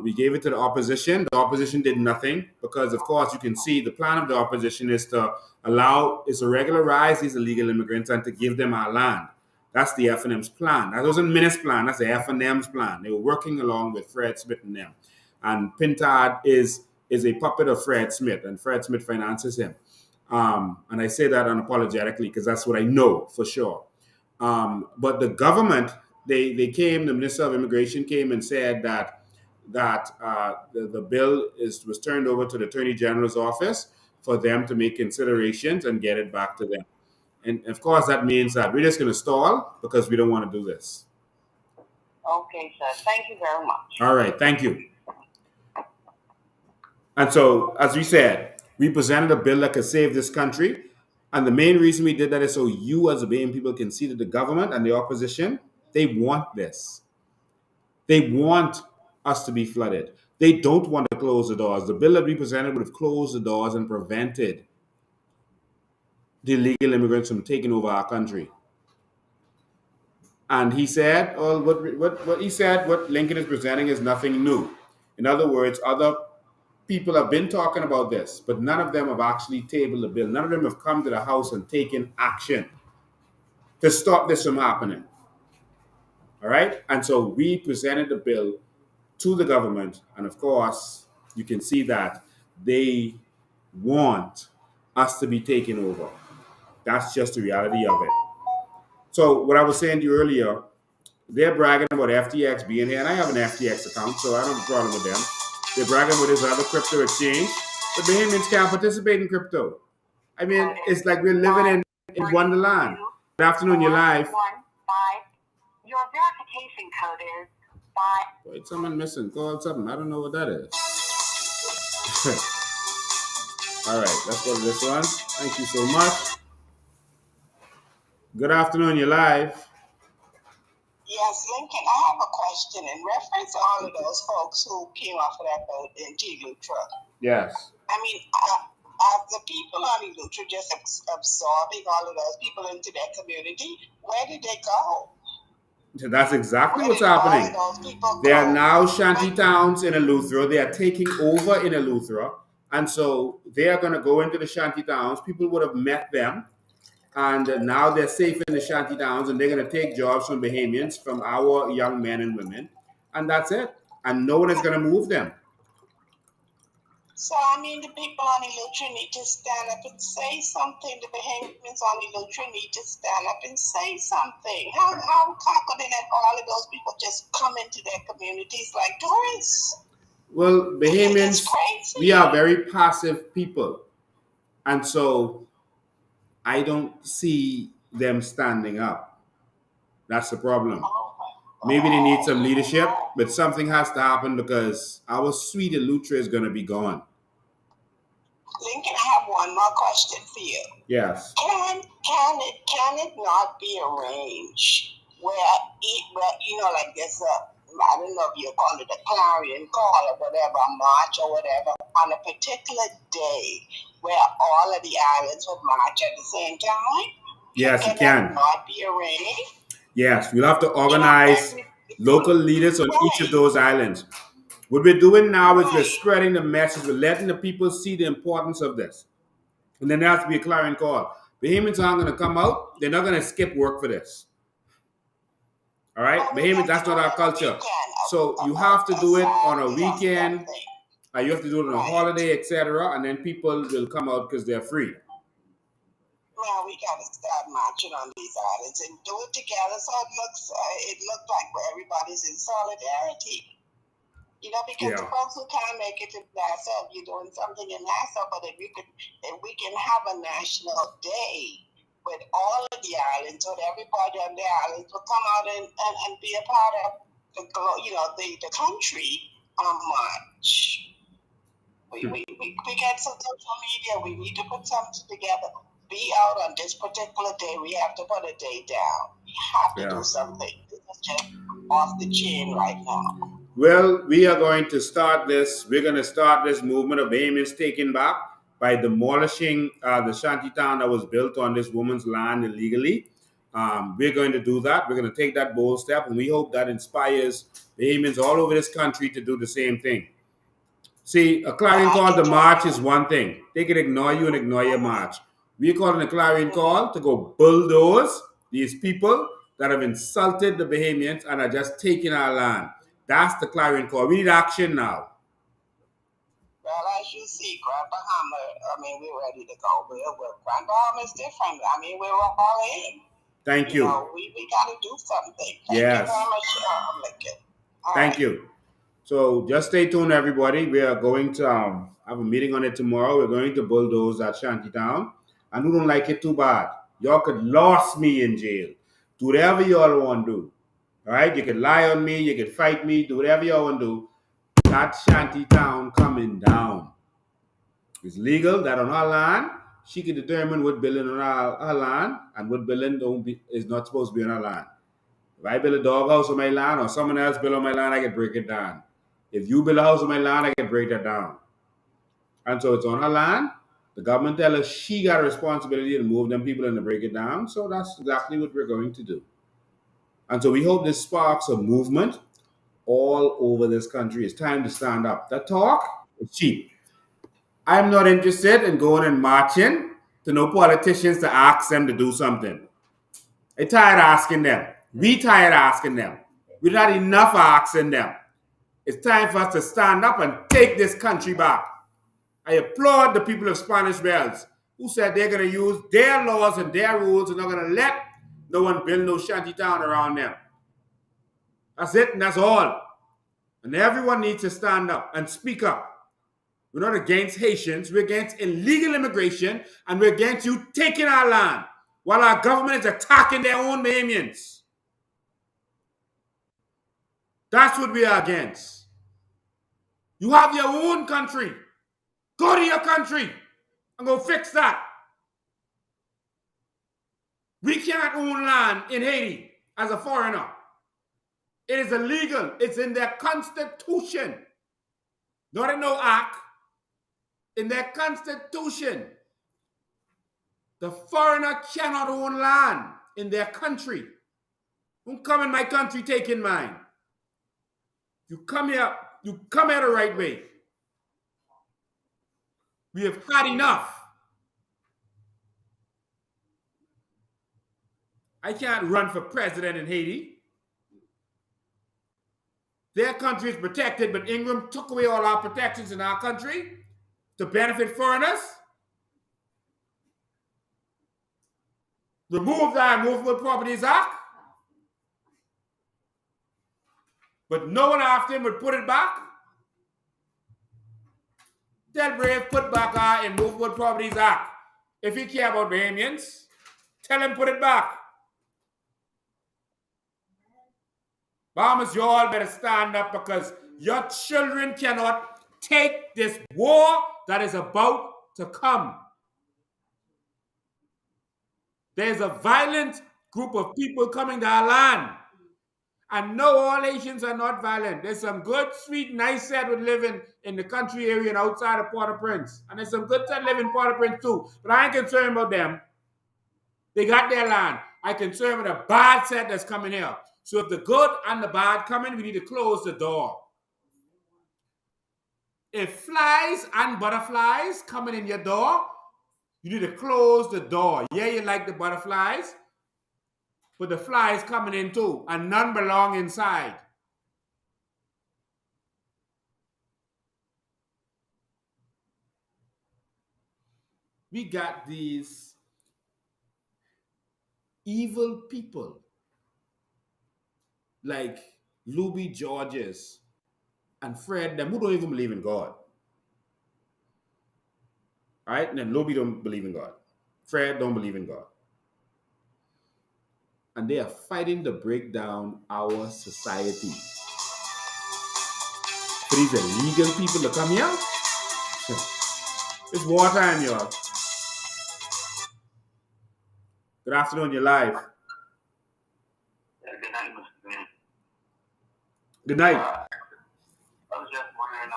We gave it to the opposition. The opposition did nothing because, of course, you can see the plan of the opposition is to regularize these illegal immigrants and to give them our land. That's the F&M's plan. That wasn't Minutes' plan. That's the F&M's plan. They were working along with Fred Smith and them. And Pintard is a puppet of Fred Smith, and Fred Smith finances him. And I say that unapologetically because that's what I know for sure. But the government, they came, the Minister of Immigration came and said that the bill was turned over to the Attorney General's office for them to make considerations and get it back to them. And of course, that means that we're just going to stall because we don't want to do this. Okay, sir. Thank you very much. All right, thank you. And so, as we said, we presented a bill that could save this country. And the main reason we did that is so you, as the Bahamian people, can see that the government and the opposition, they want this. They want us to be flooded. They don't want to close the doors. The bill that we presented would have closed the doors and prevented the illegal immigrants from taking over our country. And he said, well, what he said, what Lincoln is presenting is nothing new. In other words, other people have been talking about this, but none of them have actually tabled the bill. None of them have come to the House and taken action to stop this from happening. All right? And so we presented the bill to the government, and of course, you can see that they want us to be taken over. That's just the reality of it. So what I was saying to you earlier, they're bragging about FTX being here, and I have an FTX account, so I don't have a problem with them. They're bragging about this other crypto exchange, but Bahamians can't participate in crypto. I mean, it's like we're living in Wonderland. Good afternoon, you're live. Your verification code is 5. Wait, someone missing. Call something. I don't know what that is. All right, let's go to this one. Thank you so much. Good afternoon, you're live. Yes, Lincoln, I have a question in reference to all of those folks who came off of that boat in Elutra. Yes. I mean, are the people on Elutra just absorbing all of those people into their community? Where did they go? That's exactly what's happening. There are now shanty towns in Eleuthera. They are taking over in Eleuthera. And so they are going to go into the shanty towns. People would have met them. And now they're safe in the shanty towns, and they're going to take jobs from Bahamians, from our young men and women. And that's it. And no one is going to move them. So, I mean, the people on Elutra need to stand up and say something. The Bahamians on Elutra need to stand up and say something. How could they let all of those people just come into their communities like tourists? Well, Bahamians, we are very passive people. And so I don't see them standing up. That's the problem. Maybe they need some leadership, but something has to happen because our sweet Elutra is going to be gone. Lincoln, I have one more question for you. Yes. Can it not be arranged where you know, like there's I don't know if you call it a clarion call or whatever, a march or whatever, on a particular day where all of the islands would march at the same time? Yes, you can. That not be arranged? Yes, we'll have to organize local leaders on each of those islands. What we're doing now is we're spreading the message. We're letting the people see the importance of this. And then there has to be a clarion call. Bahamians aren't going to come out. They're not going to skip work for this. All right? Bahamians, that's not our culture. So you have to do it on a weekend. You have to do it on a holiday, etc. And then people will come out because they're free. Well, we got to start marching on these islands and do it together so it looks like everybody's in solidarity. You know, because the folks who can't make it to Nassau, you're doing something in Nassau, but if we can have a national day with all of the islands, so that everybody on the islands will come out and be a part of the country on March. We get some social media. We need to put something together. Be out on this particular day. We have to put a day down. We have to do something. This is just off the chain right now. Well, we are going to start this. We're going to start this movement of Bahamians taking back by demolishing the shanty town that was built on this woman's land illegally. We're going to do that. We're going to take that bold step, and we hope that inspires Bahamians all over this country to do the same thing. See, a clarion call to march is one thing. They can ignore you and ignore your march. We're calling a clarion call to go bulldoze these people that have insulted the Bahamians and are just taking our land. That's the clarion call. We need action now. see, Grand Bahama, I mean, we're ready to go. Grand Bahama is different. I mean, we're all in. Thank You you. know, we got to do something. Thank you Yes. very much, Lincoln. Thank you. So just stay tuned, everybody. We are going to have a meeting on it tomorrow. We're going to bulldoze that Shanty town. And who don't like it too bad, y'all could lost me in jail. Do whatever y'all want to do. All right? You can lie on me. You can fight me. Do whatever y'all want to do. That Shanty town coming down. It's legal that on her land, she can determine what building on her land and what building is not supposed to be on her land. If I build a doghouse on my land or someone else build on my land, I can break it down. If you build a house on my land, I can break that down. And so it's on her land. The government tells us she got a responsibility to move them people and to break it down. So that's exactly what we're going to do. And so we hope this sparks a movement all over this country. It's time to stand up. That talk is cheap. I'm not interested in going and marching to no politicians to ask them to do something. I'm tired of asking them. We tired of asking them. We're not enough asking them. It's time for us to stand up and take this country back. I applaud the people of Spanish Wells who said they're going to use their laws and their rules and not going to let no one build no shanty town around them. That's it and that's all. And everyone needs to stand up and speak up. We're not against Haitians. We're against illegal immigration and we're against you taking our land while our government is attacking their own Bahamians. That's what we are against. You have your own country. Go to your country and go fix that. We can't own land in Haiti as a foreigner. It is illegal. It's in their constitution. Not in no act. In their constitution. The foreigner cannot own land in their country. Don't come in my country taking mine. You come here the right way. We have had enough. I can't run for president in Haiti. Their country is protected, but Ingram took away all our protections in our country to benefit foreigners. Removed our Movable Properties Act. But no one after him would put it back. Tell Brave put back our Immovable Properties Act. If he care about Bahamians, tell him put it back. Bahamas, you all better stand up because your children cannot take this war that is about to come. There's a violent group of people coming to our land. And no, all Haitians are not violent. There's some good, sweet, nice set would live in the country area and outside of Port-au-Prince. And there's some good set live in Port-au-Prince too. But I ain't concerned about them. They got their land. I'm concerned with a bad set that's coming here. So if the good and the bad come in, we need to close the door. If flies and butterflies coming in your door, you need to close the door. Yeah, you like the butterflies, but the flies coming in too, and none belong inside. We got these evil people like Luby Georges and Fred, them who don't even believe in God. All right? And then Luby don't believe in God. Fred don't believe in God. And they are fighting to break down our society. For these illegal people to come here, it's wartime, y'all. Good afternoon, you're live. Good night, Mr. Man. Good night. I was just wondering,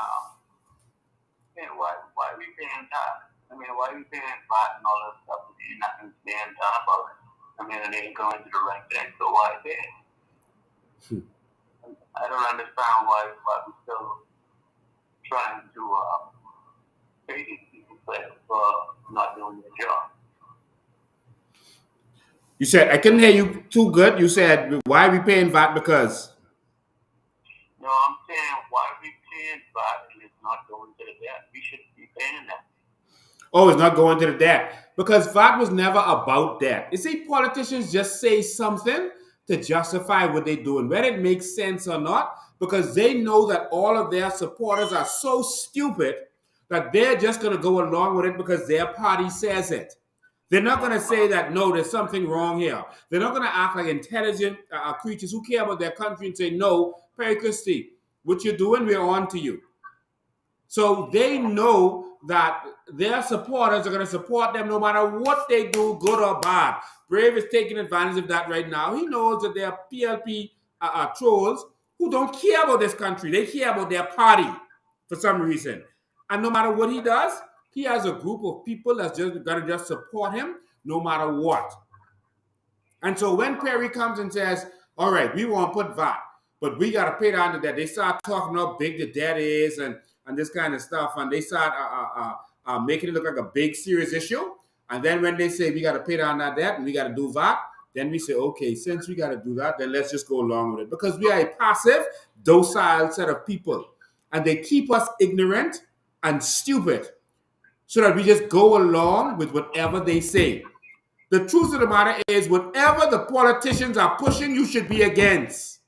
why we paying tax? I mean, why we paying VAT and all that stuff and nothing's being done about it? I mean, it ain't going to the right thing, so why pay? I don't understand why we're still trying to pay these people for not doing their job. You said, I couldn't hear you too good. You said, why are we paying VAT because? No, I'm saying, why are we paying VAT and it's not going to the debt? We should be maintaining them. Oh, it's not going to the debt. Because VAT was never about debt. You see, politicians just say something to justify what they're doing, whether it makes sense or not, because they know that all of their supporters are so stupid that they're just going to go along with it because their party says it. They're not going to say that, no, there's something wrong here. They're not going to act like intelligent creatures who care about their country and say, no, Perry Christie, what you're doing, we're on to you. So they know that their supporters are going to support them no matter what they do, good or bad. Brave is taking advantage of that right now. He knows that there are PLP trolls who don't care about this country. They care about their party for some reason. And no matter what he does, he has a group of people that's just going to just support him no matter what. And so when Perry comes and says, all right, we won't put VAT, but we got to pay down the debt, they start talking how big the debt is and this kind of stuff. And they start making it look like a big, serious issue. And then when they say we got to pay down that debt and we got to do VAT, then we say, okay, since we got to do that, then let's just go along with it. Because we are a passive, docile set of people. And they keep us ignorant and stupid so that we just go along with whatever they say. The truth of the matter is, whatever the politicians are pushing, you should be against.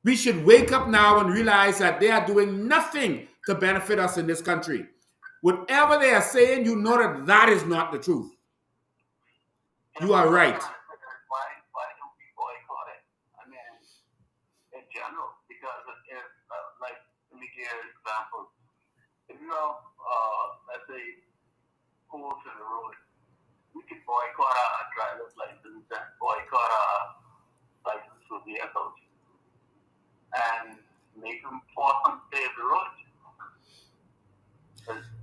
We should wake up now and realize that they are doing nothing to benefit us in this country. Whatever they are saying, you know that that is not the truth. You are right. Why don't we boycott it? I mean, in general, because if, like, let me give you an example. If you have, let's say, holes in the road, we could boycott our driver's license and boycott our license for vehicles and make them force them to pave the road.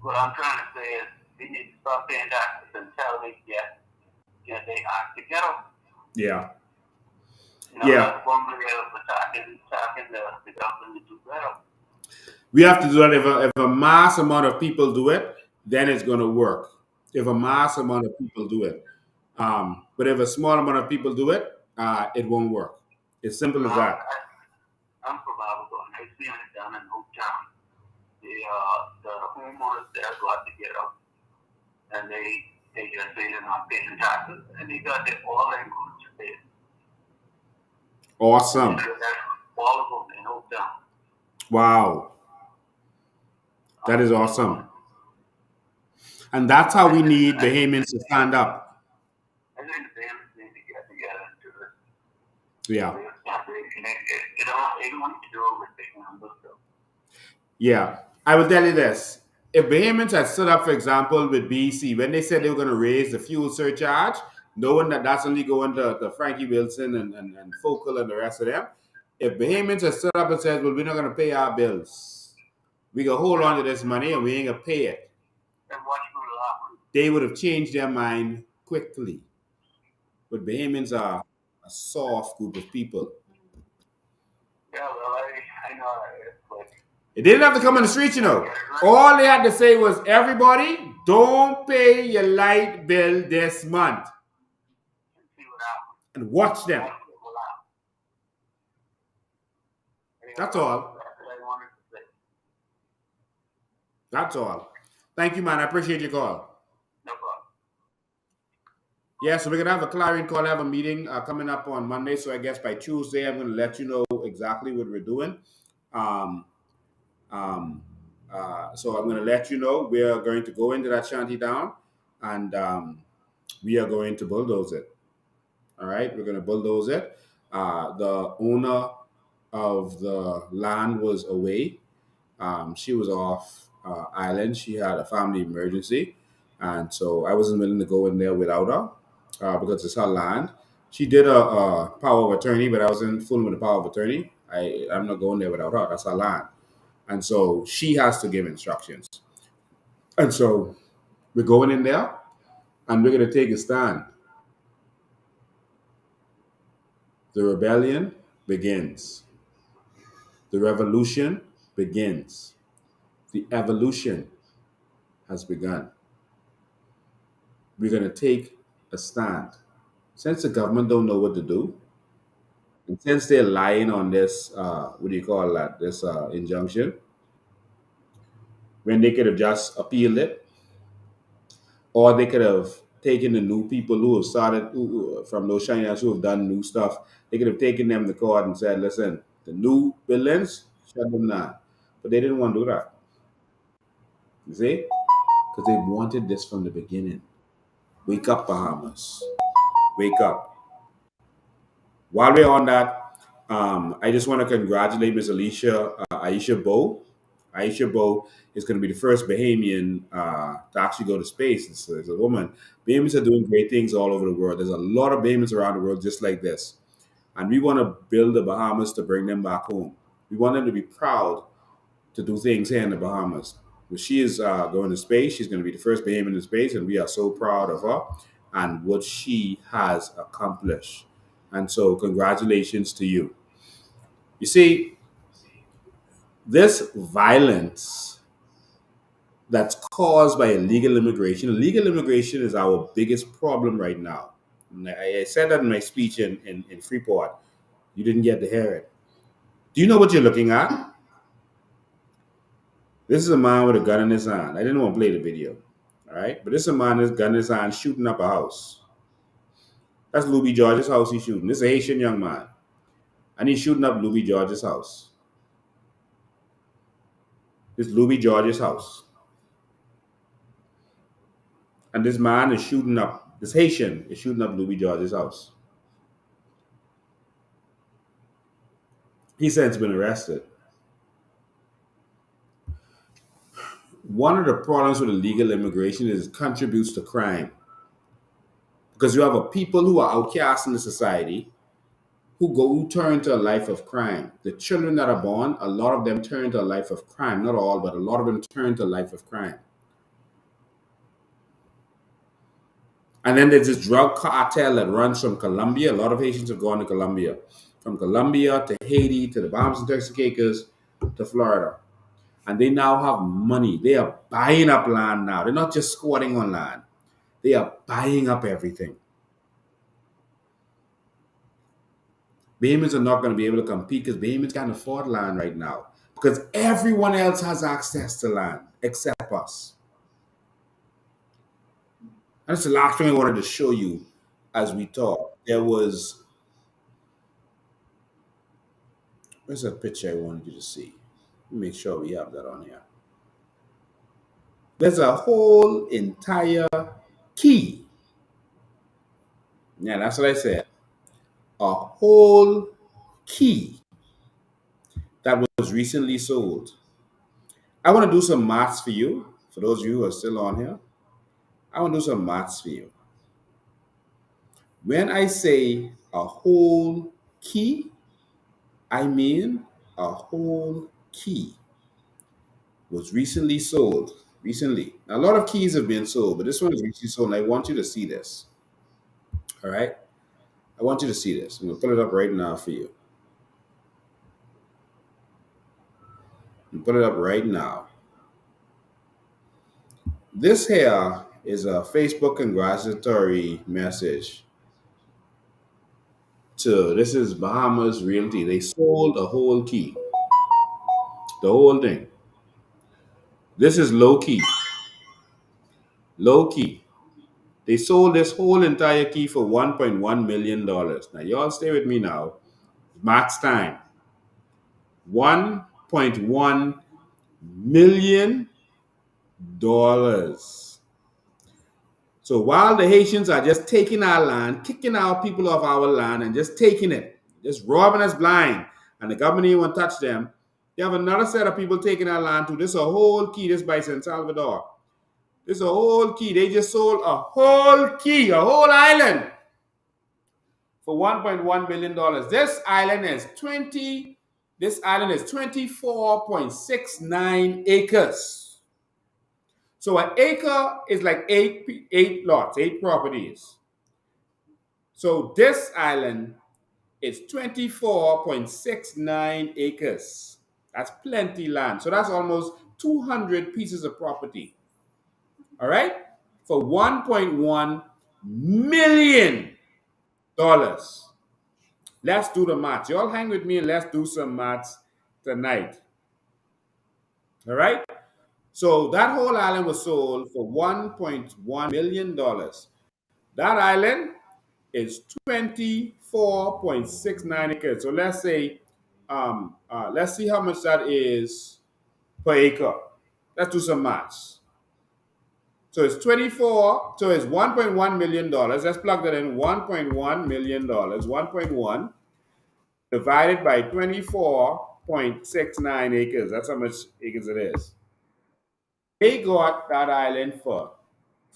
What I'm trying to say is we need to stop paying taxes until they get they act together. Yeah. That's one way of attacking the government to do better. We have to do that. If a mass amount of people do it, then it's going to work. If a mass amount of people do it. But if a small amount of people do it, it won't work. It's simple as that. I'm from Abaco, and I've seen it down in Oaktown. The homeowners there got together, and they just say they're not paying taxes, and they got all their goods paid. Awesome. All of them in Oaktown. Wow. That is awesome. And that's how we need Bahamians to stand up. I think the Bahamians need to get together and do this. Yeah. It don't to do it with big numbers, though. Yeah. I will tell you this. If Bahamians had stood up, for example, with BC, when they said they were going to raise the fuel surcharge, knowing that that's only going to Frankie Wilson and Focal and the rest of them, if Bahamians had stood up and said, well, we're not going to pay our bills, we can hold on to this money and we ain't going to pay it, they would have changed their mind quickly. But Bahamians are a soft group of people. Yeah, well, I know it's like... It didn't have to come on the streets, you know. All they had to say was, everybody, don't pay your light bill this month. And watch them. That's all. That's all. Thank you, man. I appreciate your call. No problem. Yeah, so we're going to have a clarion call, have a meeting coming up on Monday. So I guess by Tuesday, I'm going to let you know exactly what we're doing. So I'm going to let you know we are going to go into that shanty town and we are going to bulldoze it. All right, we're going to bulldoze it. The owner of the land was away. She was off island. She had a family emergency. And so I wasn't willing to go in there without her because it's her land. She did a power of attorney, but I wasn't fooling with the power of attorney. I'm not going there without her. That's her land. And so she has to give instructions. And so we're going in there and we're going to take a stand. The rebellion begins. The revolution begins. The evolution has begun. We're going to take a stand. Since the government don't know what to do, and since they're lying on this, this injunction, when they could have just appealed it, or they could have taken the new people who have started from those Chinese who have done new stuff. They could have taken them to court and said, "Listen, the new buildings, shut them down." But they didn't want to do that. You see, because they wanted this from the beginning. Wake up, Bahamas. Wake up. While we're on that, I just want to congratulate Miss Aisha Bowe. Aisha Bowe is going to be the first Bahamian to actually go to space. It's a woman. Bahamians are doing great things all over the world. There's a lot of Bahamians around the world just like this. And we want to build the Bahamas to bring them back home. We want them to be proud to do things here in the Bahamas. When she is going to space, she's going to be the first Bahamian in space, and we are so proud of her and what she has accomplished. And so, congratulations to you. You see, this violence that's caused by illegal immigration is our biggest problem right now. And I said that in my speech in Freeport. You didn't get to hear it. Do you know what you're looking at? This is a man with a gun in his hand. I didn't want to play the video. All right. But this is a man with a gun in his hand shooting up a house. That's Louis George's house he's shooting. This is a Haitian young man. And he's shooting up Louis George's house. This is Louis George's house. And this man is shooting up, this Haitian is shooting up Louis George's house. He's since been arrested. One of the problems with illegal immigration is it contributes to crime. Because you have a people who are outcast in the society who turn to a life of crime. The children that are born, a lot of them turn to a life of crime. Not all, but a lot of them turn to a life of crime. And then there's this drug cartel that runs from Colombia. A lot of Haitians have gone to Colombia. From Colombia to Haiti to the Bahamas and Turks and Caicos to Florida. And they now have money. They are buying up land now. They're not just squatting on land. They are buying up everything. Bahamians are not going to be able to compete because Bahamians can't afford land right now. Because everyone else has access to land except us. And that's the last thing I wanted to show you as we talk. Where's a picture I wanted you to see? Make sure we have that on here. There's a whole entire key. Yeah, that's what I said. A whole key that was recently sold. I want to do some maths for you. For those of you who are still on here, I want to do some maths for you. When I say a whole key, I mean a whole key was recently sold. Recently. Now, a lot of keys have been sold, but this one is recently sold, and I want you to see this. All right? I want you to see this. I'm going to put it up right now for you. Put it up right now. This here is a Facebook congratulatory message this is Bahamas Realty. They sold a whole key. The whole thing. This is low key. Low key. They sold this whole entire key for $1.1 million. Now, y'all stay with me now. Max time. $1.1 million. So while the Haitians are just taking our land, kicking our people off our land and just taking it, just robbing us blind, and the government ain't want to touch them, you have another set of people taking our land too. This is a whole key, this by San Salvador. This is a whole key. They just sold a whole key, a whole island for $1.1 million. This island is 24.69 acres. So an acre is like eight lots, 8 properties. So this island is 24.69 acres. That's plenty land. So that's almost 200 pieces of property. All right? For $1.1 million. Let's do the maths. Y'all hang with me and let's do some maths tonight. All right? So that whole island was sold for $1.1 million. That island is 24.69 acres. So let's see how much that is per acre. Let's do some maths. So it's 24, so it's $1.1 million. Let's plug that in. $1.1 million, 1.1 divided by 24.69 acres. That's how much acres it is. They got that island for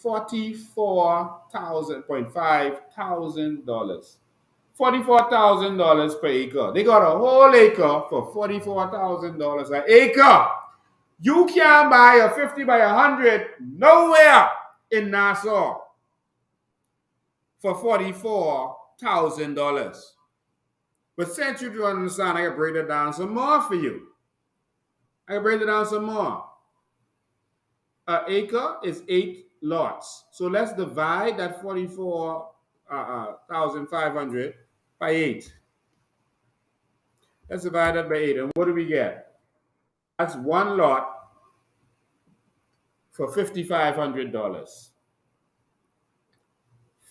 $44,500. $44,000 per acre. They got a whole acre for $44,000 an acre. You can't buy a 50 by 100 nowhere in Nassau for $44,000. But since you don't understand, I can break it down some more for you. I can break it down some more. An acre is 8 lots. So let's divide that 44,500 by 8. Let's divide that by 8. And what do we get? That's one lot for $5,500.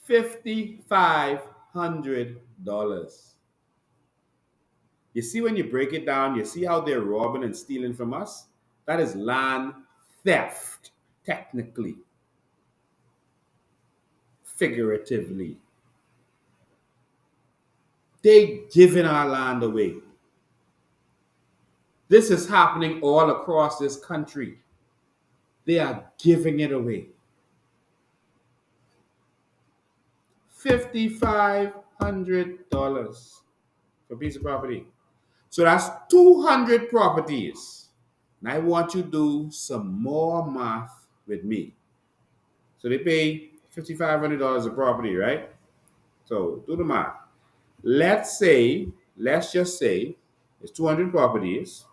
$5,500. You see, when you break it down, you see how they're robbing and stealing from us? That is land theft, technically, figuratively. They giving our land away. This is happening all across this country. They are giving it away. $5,500 for a piece of property. So that's 200 properties. And I want you to do some more math with me. So they pay $5,500 a property, right? So do the math. Let's just say it's 200 properties.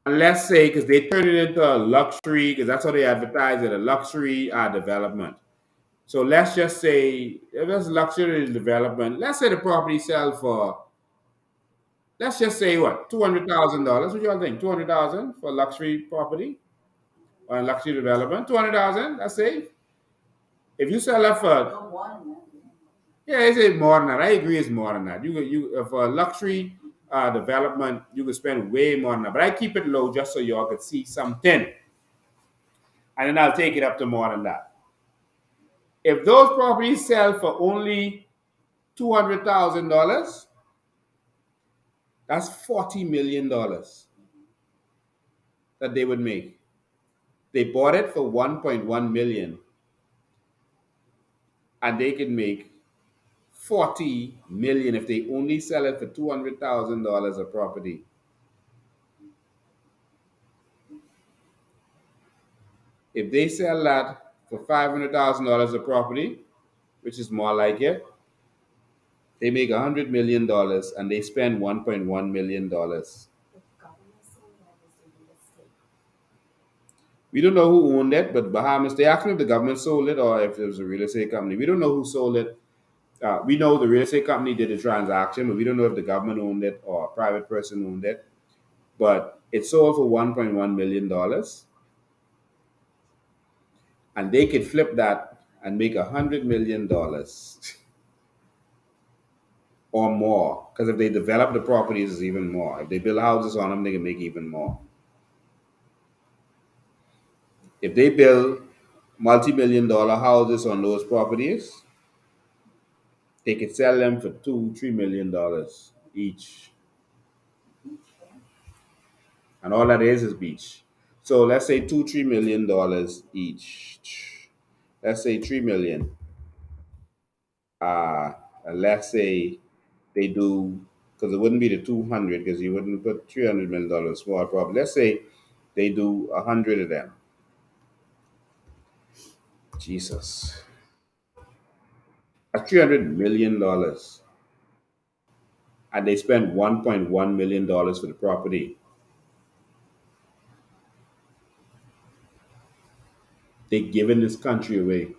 And let's say, because they turn it into a luxury, because that's how they advertise it, a luxury development. So let's just say, if it's luxury development, let's say the property sells for, let's just say what, $200,000. What y'all think? 200,000 for a luxury property or a luxury development? 200,000. That's safe. If you sell that for, yeah, it's more than that. I agree, it's more than that. For a luxury development, you could spend way more than that. But I keep it low just so y'all could see something, and then I'll take it up to more than that. If those properties sell for only $200,000, that's $40 million that they would make. They bought it for 1.1 million, and they could make 40 million if they only sell it for $200,000 a property. If they sell that for $500,000 a property, which is more like it, they make $100 million and they spend $1.1 million. We don't know who owned it, but Bahamas, they asked me if the government sold it or if it was a real estate company. We don't know who sold it. We know the real estate company did the transaction, but we don't know if the government owned it or a private person owned it. But it sold for $1.1 million. And they could flip that and make $100 million or more. Because if they develop the properties, it's even more. If they build houses on them, they can make even more. If they build multi-million-dollar houses on those properties, they could sell them for $2-3 million each. And all that is beach. So let's say $2-3 million each. Let's say $3 million. And let's say they do, because it wouldn't be the 200, because you wouldn't put $300 million small property. Let's say they do 100 of them. Jesus. That's $300 million. And they spend $1.1 million for the property. They're giving this country away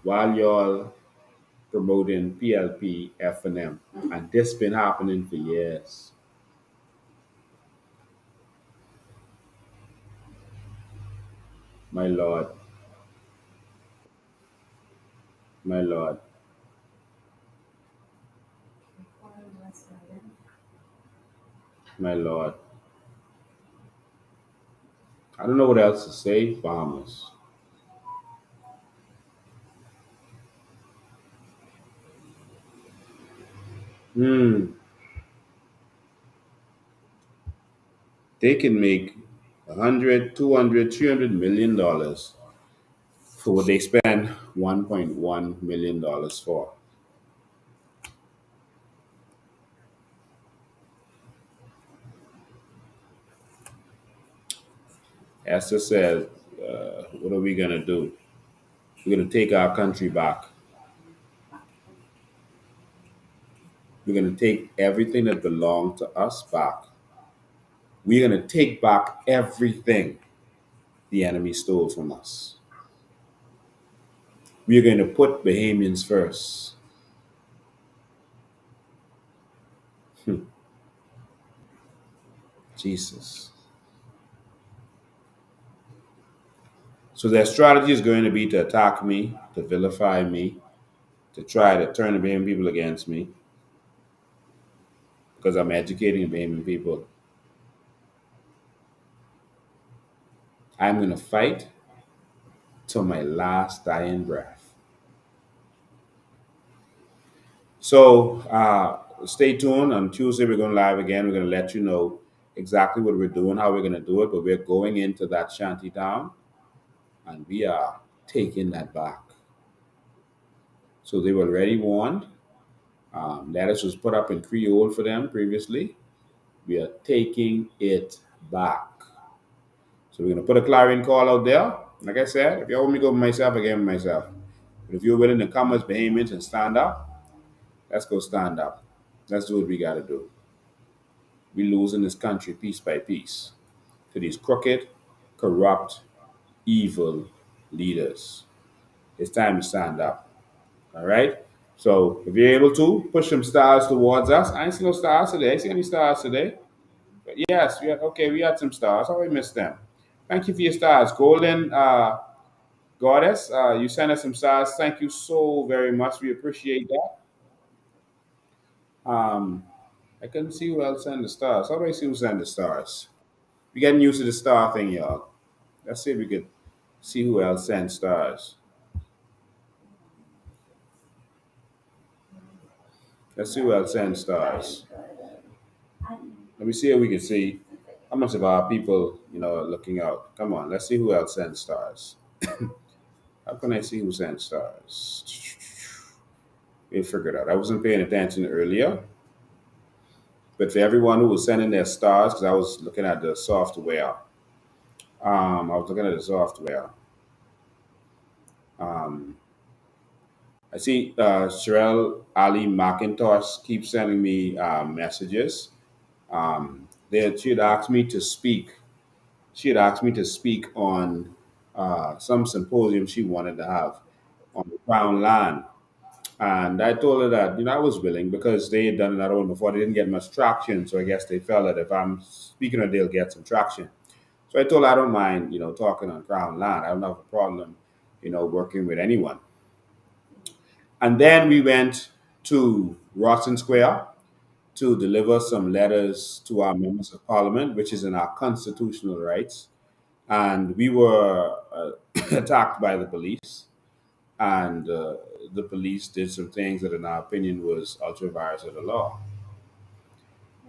while y'all promoting PLP, F&M. And this been happening for years. My Lord. My Lord. My Lord. I don't know what else to say, Bahamas. Hmm. They can make 100, 200, $300 million for what they spend $1.1 million for. Esther said, what are we going to do? We're going to take our country back. We're going to take everything that belonged to us back. We're going to take back everything the enemy stole from us. We're going to put Bahamians first. Jesus. So their strategy is going to be to attack me, to vilify me, to try to turn the Bahamian people against me because I'm educating the Bahamian people. I'm going to fight till my last dying breath. So stay tuned. On Tuesday, we're going live again. We're going to let you know exactly what we're doing, how we're going to do it. But we're going into that shanty town and we are taking that back. So they were already warned. Letters was put up in Creole for them previously. We are taking it back. So we're going to put a clarion call out there. Like I said, if you want me to go with myself, again with myself. But if you're willing to come as Bahamians and stand up, let's go stand up. Let's do what we got to do. We losing this country piece by piece to these crooked, corrupt, evil leaders. It's time to stand up. All right? So if you're able to, push some stars towards us. I ain't see no stars today. I see any stars today. But yes, we had some stars. How we missed them? Thank you for your stars. Golden Goddess, you sent us some stars. Thank you so very much. We appreciate that. Um, I couldn't see who else sent the stars. How do I see who sent the stars? We getting used to the star thing, y'all. Let's see if we could see who else sent stars. Let's see who else sent stars. Let me see if we can see how much of our people, are looking out. Come on, let's see who else sent stars. How can I see who sent stars? We figured out. I wasn't paying attention earlier, but for everyone who was sending their stars, because I was looking at the software. I was looking at the software. Um, I see Sherelle Ali McIntosh keeps sending me messages. She had asked me to speak. She had asked me to speak on some symposium she wanted to have on the Crown land. And I told her that, I was willing because they had done another one before. They didn't get much traction. So I guess they felt that if I'm speaking, they'll get some traction. So I told her I don't mind, talking on Crown land. I don't have a problem, working with anyone. And then we went to Rawson Square to deliver some letters to our members of parliament, which is in our constitutional rights. And we were attacked by the police. And the police did some things that, in our opinion, was ultra vires of the law.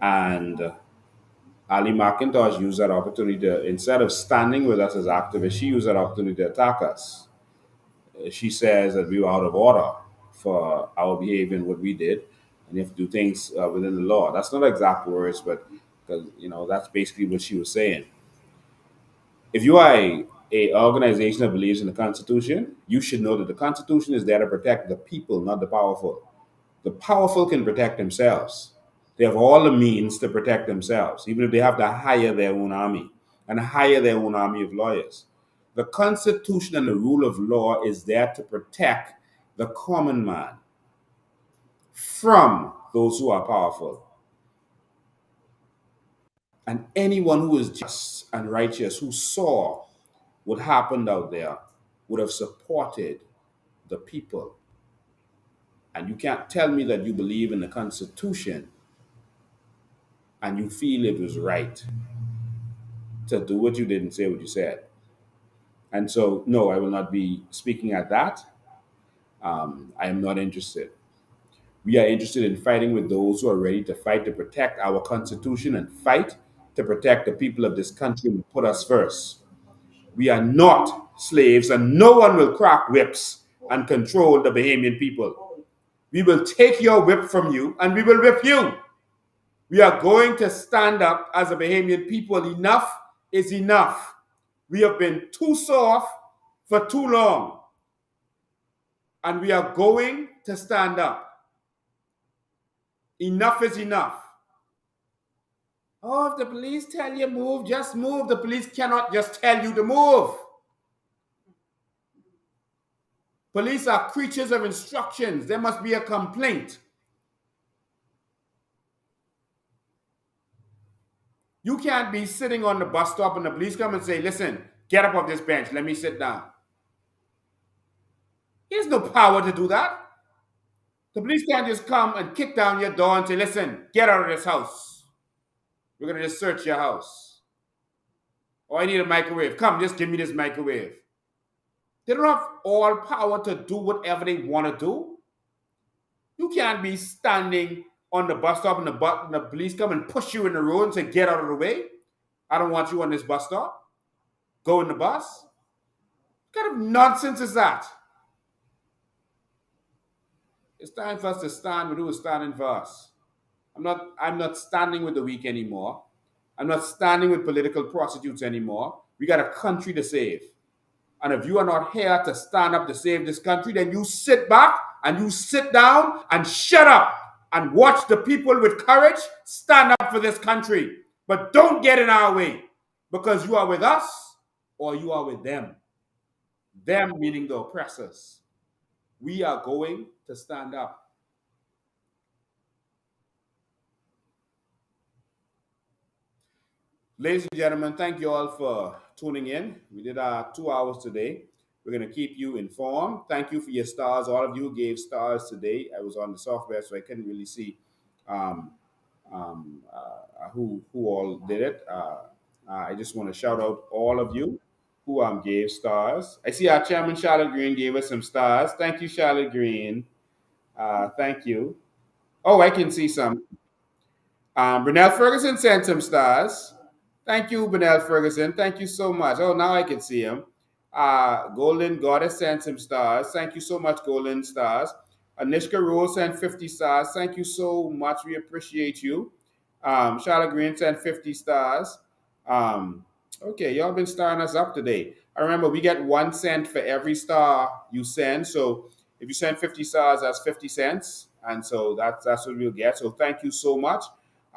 And Ali McIntosh used that opportunity to, instead of standing with us as activists, she used that opportunity to attack us. She says that we were out of order for our behavior and what we did, and you have to do things within the law. That's not exact words, but because that's basically what she was saying. If you are a organization that believes in the Constitution, you should know that the Constitution is there to protect the people, not the powerful. The powerful can protect themselves. They have all the means to protect themselves, even if they have to hire their own army and hire their own army of lawyers. The Constitution and the rule of law is there to protect the common man from those who are powerful. And anyone who is just and righteous, who saw what happened out there would have supported the people. And you can't tell me that you believe in the Constitution and you feel it was right to do what you did and say what you said. And so, no, I will not be speaking at that. I am not interested. We are interested in fighting with those who are ready to fight to protect our Constitution and fight to protect the people of this country and put us first. We are not slaves, and no one will crack whips and control the Bahamian people. We will take your whip from you and we will whip you. We are going to stand up as a Bahamian people. Enough is enough. We have been too soft for too long. And we are going to stand up. Enough is enough. Oh, if the police tell you move, just move. The police cannot just tell you to move. Police are creatures of instructions. There must be a complaint. You can't be sitting on the bus stop and the police come and say, listen, get up off this bench. Let me sit down. He has no power to do that. The police can't just come and kick down your door and say, listen, get out of this house. We're going to just search your house. Oh, I need a microwave. Come, just give me this microwave. They don't have all power to do whatever they want to do. You can't be standing on the bus stop and the police come and push you in the road and say, get out of the way. I don't want you on this bus stop. Go in the bus. What kind of nonsense is that? It's time for us to stand with who is standing for us. I'm not standing with the weak anymore. I'm not standing with political prostitutes anymore. We got a country to save. And if you are not here to stand up to save this country, then you sit back and you sit down and shut up and watch the people with courage stand up for this country. But don't get in our way, because you are with us or you are with them. Them meaning the oppressors. We are going to stand up. Ladies and gentlemen, thank you all for tuning in. We did our 2 hours today. We're going to keep you informed. Thank you for your stars. All of you who gave stars today. I was on the software, so I couldn't really see who all did it. I just want to shout out all of you who gave stars. I see our chairman, Charlotte Green, gave us some stars. Thank you, Charlotte Green. Thank you. Oh, I can see some. Brunel Ferguson sent some stars. Thank you, Brunel Ferguson. Thank you so much. Oh, now I can see him. Golden Goddess sent some stars. Thank you so much, Golden Stars. Anishka Rose sent 50 stars. Thank you so much. We appreciate you. Charlotte Green sent 50 stars. Okay, y'all been starring us up today. I remember we get 1 cent for every star you send. So if you send 50 stars, that's 50 cents. And so that's what we'll get. So thank you so much.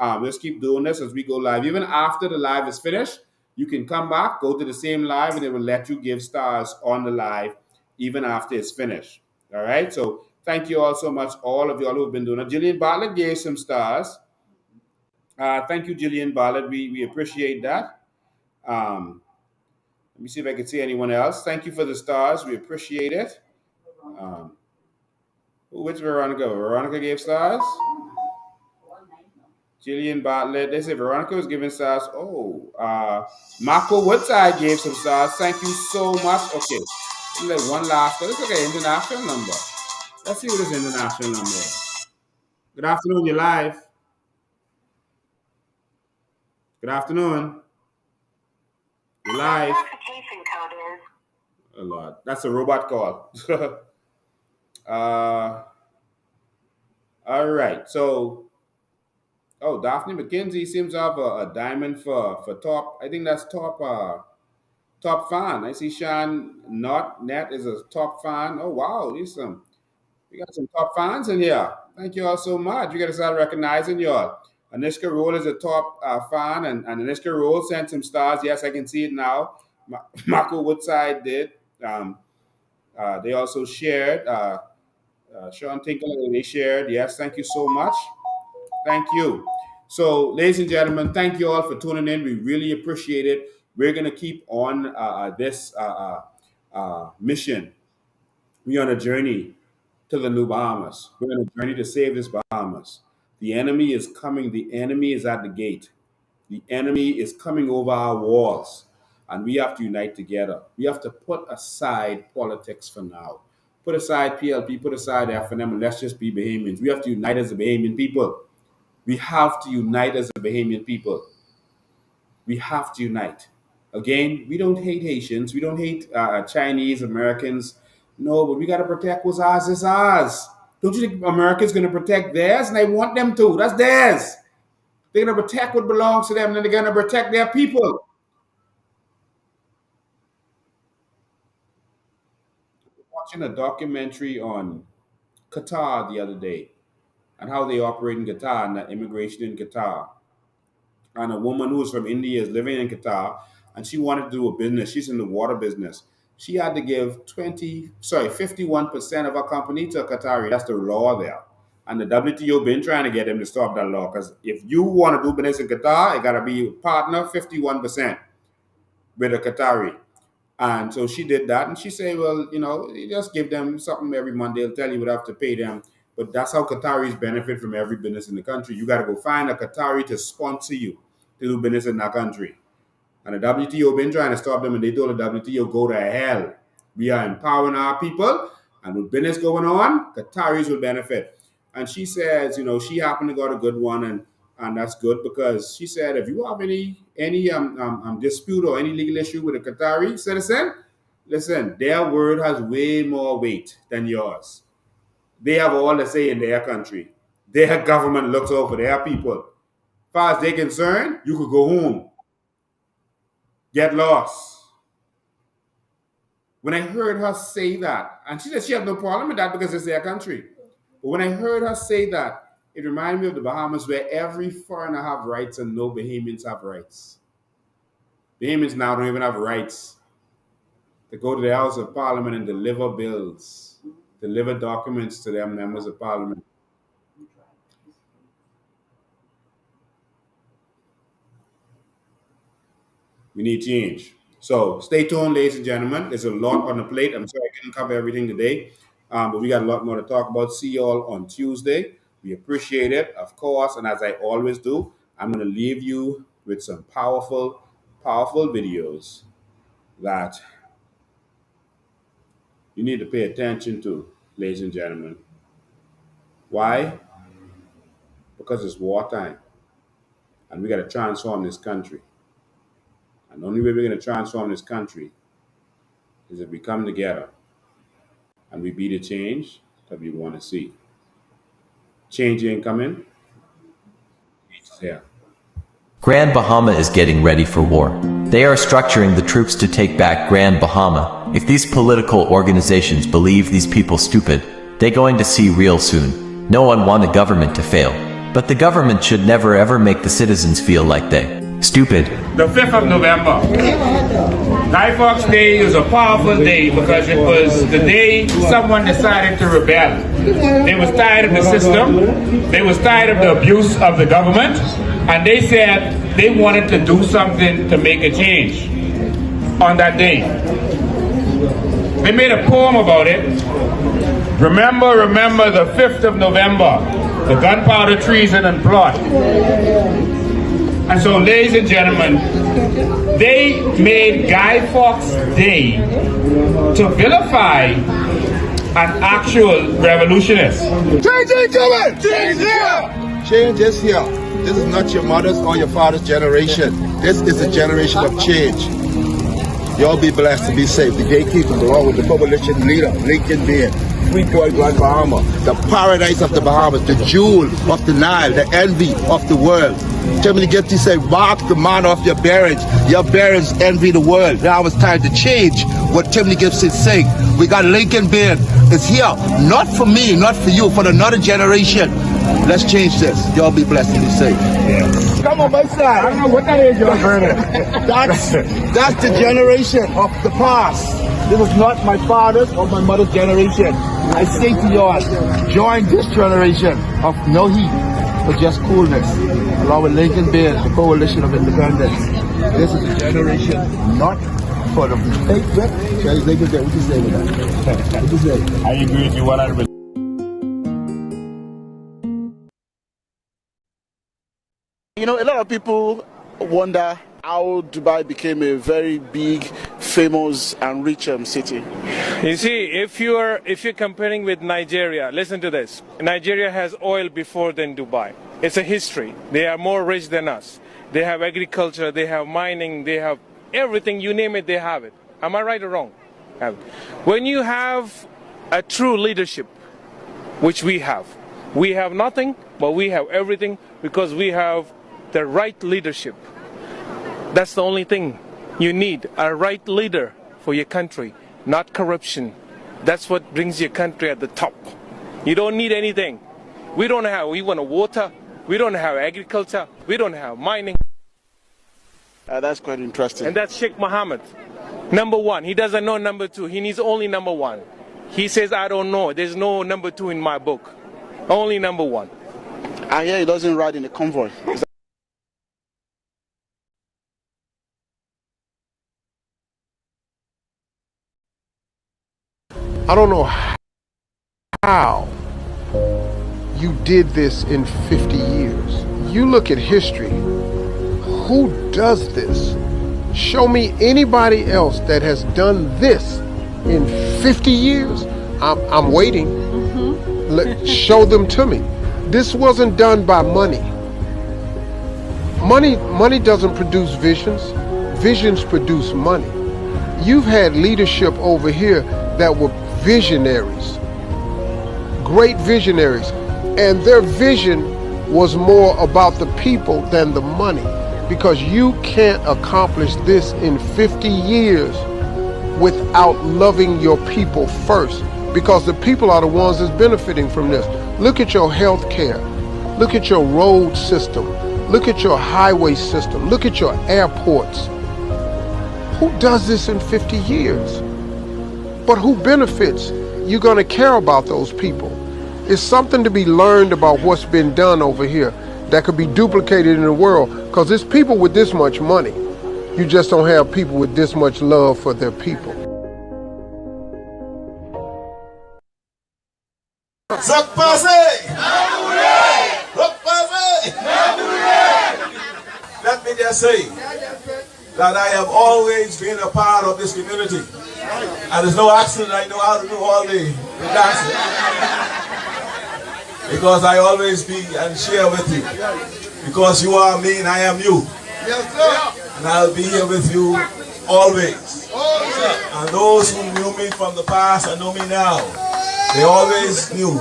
Let's keep doing this as we go live. Even after the live is finished, you can come back, go to the same live, and it will let you give stars on the live even after it's finished. All right? So thank you all so much, all of y'all who have been doing it. Jillian Bartlett gave some stars. Thank you, Jillian Bartlett. We appreciate that. Let me see if I can see anyone else. Thank you for the stars. We appreciate it. Which Veronica? Veronica gave stars? Jillian Bartlett. They say Veronica was giving stars. Oh, Marco Woodside gave some stars. Thank you so much. Okay, like one last. Let's look at international number. Let's see what this international number is. Good afternoon. You're live. Good afternoon. You're live. Oh Lord, that's a robot call. All right. So, oh, Daphne McKenzie seems to have a diamond for top. I think that's top fan. I see Sean Net is a top fan. Oh wow, we got some top fans in here. Thank you all so much. We got to start recognizing y'all. Anishka Roll is a top fan, and Anishka Roll sent some stars. Yes, I can see it now. Marco Woodside did. They also shared. Sean Tinkle, they shared. Yes, thank you so much. Thank you. So, ladies and gentlemen, thank you all for tuning in. We really appreciate it. We're going to keep on this mission. We're on a journey to the new Bahamas. We're on a journey to save this Bahamas. The enemy is coming. The enemy is at the gate. The enemy is coming over our walls. And we have to unite together. We have to put aside politics for now. Put aside PLP, put aside FNM, and let's just be Bahamians. We have to unite as a Bahamian people. We have to unite as a Bahamian people. We have to unite. Again, we don't hate Haitians. We don't hate Chinese, Americans. No, but we got to protect what's ours is ours. Don't you think America's going to protect theirs? And they want them to. That's theirs. They're going to protect what belongs to them, and then they're going to protect their people. Watching a documentary on Qatar the other day and how they operate in Qatar and the immigration in Qatar. And a woman who was from India is living in Qatar, and she wanted to do a business. She's in the water business. She had to give 51% of her company to a Qatari. That's the law there. And the WTO been trying to get them to stop that law, because if you want to do business in Qatar, it got to be partner 51% with a Qatari. And so she did that, and she said, well, you just give them something every month. They'll tell you what you have to pay them. But that's how Qataris benefit from every business in the country. You got to go find a Qatari to sponsor you to do business in that country. And the WTO been trying to stop them, and they told the WTO, go to hell. We are empowering our people, and with business going on, Qataris will benefit. And she says, she happened to got a good one, and that's good, because she said, if you have any dispute or any legal issue with a Qatari citizen, listen, their word has way more weight than yours. They have all to say in their country. Their government looks out for their people. As far as they're concerned, you could go home, get lost. When I heard her say that, and she said she had no problem with that because it's their country. But when I heard her say that, it reminded me of the Bahamas, where every foreigner have rights and no Bahamians have rights. Bahamians now don't even have rights to go to the House of Parliament and deliver bills, deliver documents to their members of Parliament. We need change. So stay tuned, ladies and gentlemen. There's a lot on the plate. I'm sorry I couldn't cover everything today, but we got a lot more to talk about. See you all on Tuesday. We appreciate it, of course. And as I always do, I'm going to leave you with some powerful, powerful videos that you need to pay attention to, ladies and gentlemen. Why? Because it's wartime, and we got to transform this country. And the only way we're going to transform this country is if we come together and we be the change that we want to see. Change ain't coming. It's here. Grand Bahama is getting ready for war. They are structuring the troops to take back Grand Bahama. If these political organizations believe these people stupid, they going to see real soon. No one want a government to fail. But the government should never ever make the citizens feel like they stupid. The 5th of November. Guy Fawkes Day is a powerful day because it was the day someone decided to rebel. They was tired of the system. They was tired of the abuse of the government. And they said they wanted to do something to make a change on that day. They made a poem about it. Remember the 5th of November, the gunpowder treason and plot. And so, ladies and gentlemen, they made Guy Fawkes Day to vilify an actual revolutionist. Change ain't coming! Change here! Change is here. This is not your mother's or your father's generation. This is a generation of change. Y'all be blessed and be safe. The gatekeepers, along with the coalition leader, Lincoln Bean, Freeport, Grand Bahama, the paradise of the Bahamas, the jewel of the Nile, the envy of the world. Timothy Gifty said, mark the man of your bearings. Your bearings envy the world. Now it's time to change what Timothy Gifty is saying. We got Lincoln Bean. It's here, not for me, not for you, for another generation. Let's change this. Y'all be blessed and be safe. Yeah. Come on, my side. I don't know what that is, you're burning. That's the generation of the past. This is not my father's or my mother's generation. I say to y'all, join this generation of no heat, but just coolness, along with Lincoln Bean, the Coalition of Independence. This is a generation not for the fake rep. What you say with that? What you say? I agree with you 100%. You know, a lot of people wonder how Dubai became a very big, famous and rich city. You see, if you're comparing with Nigeria, listen to this. Nigeria has oil before than Dubai. It's a history. They are more rich than us. They have agriculture, they have mining, they have everything, you name it, they have it. Am I right or wrong? When you have a true leadership, which we have nothing, but we have everything because we have the right leadership. That's the only thing you need, a right leader for your country, not corruption. That's what brings your country at the top. You don't need anything. We want water, we don't have agriculture, we don't have mining. That's quite interesting. And that's Sheikh Mohammed. Number one, he doesn't know number two, he needs only number one. He says, I don't know, there's no number two in my book. Only number one. I hear he doesn't ride in a convoy. I don't know how you did this in 50 years. You look at history, who does this? Show me anybody else that has done this in 50 years. I'm waiting. Show them to me. This wasn't done by money. Money doesn't produce visions. Visions produce money. You've had leadership over here that were visionaries, great visionaries, and their vision was more about the people than the money, because you can't accomplish this in 50 years without loving your people first, because the people are the ones that's benefiting from this. Look at your health care, look at your road system, look at your highway system, look at your airports. Who does this in 50 years? But who benefits? You're going to care about those people. It's something to be learned about what's been done over here that could be duplicated in the world, because there's people with this much money. You just don't have people with this much love for their people. Let me just say that I have always been a part of this community. And there's no accident I know how to do all the dancing. Because I always be and share with you. Because you are me and I am you. And I'll be here with you always. And those who knew me from the past and know me now, they always knew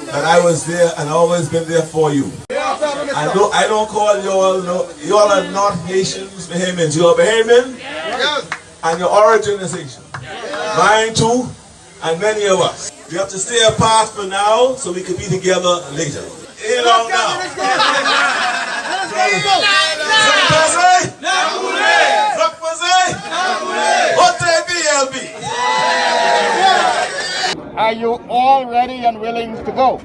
that I was there and always been there for you. I don't call you all, you all are not Haitians, Bahamians. You are Bahamian, and your origin is Haitian. Mine too, and many of us. We have to stay apart for now so we can be together later. You know now. Are you all ready and willing to go?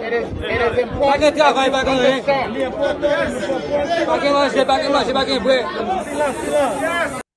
It is important.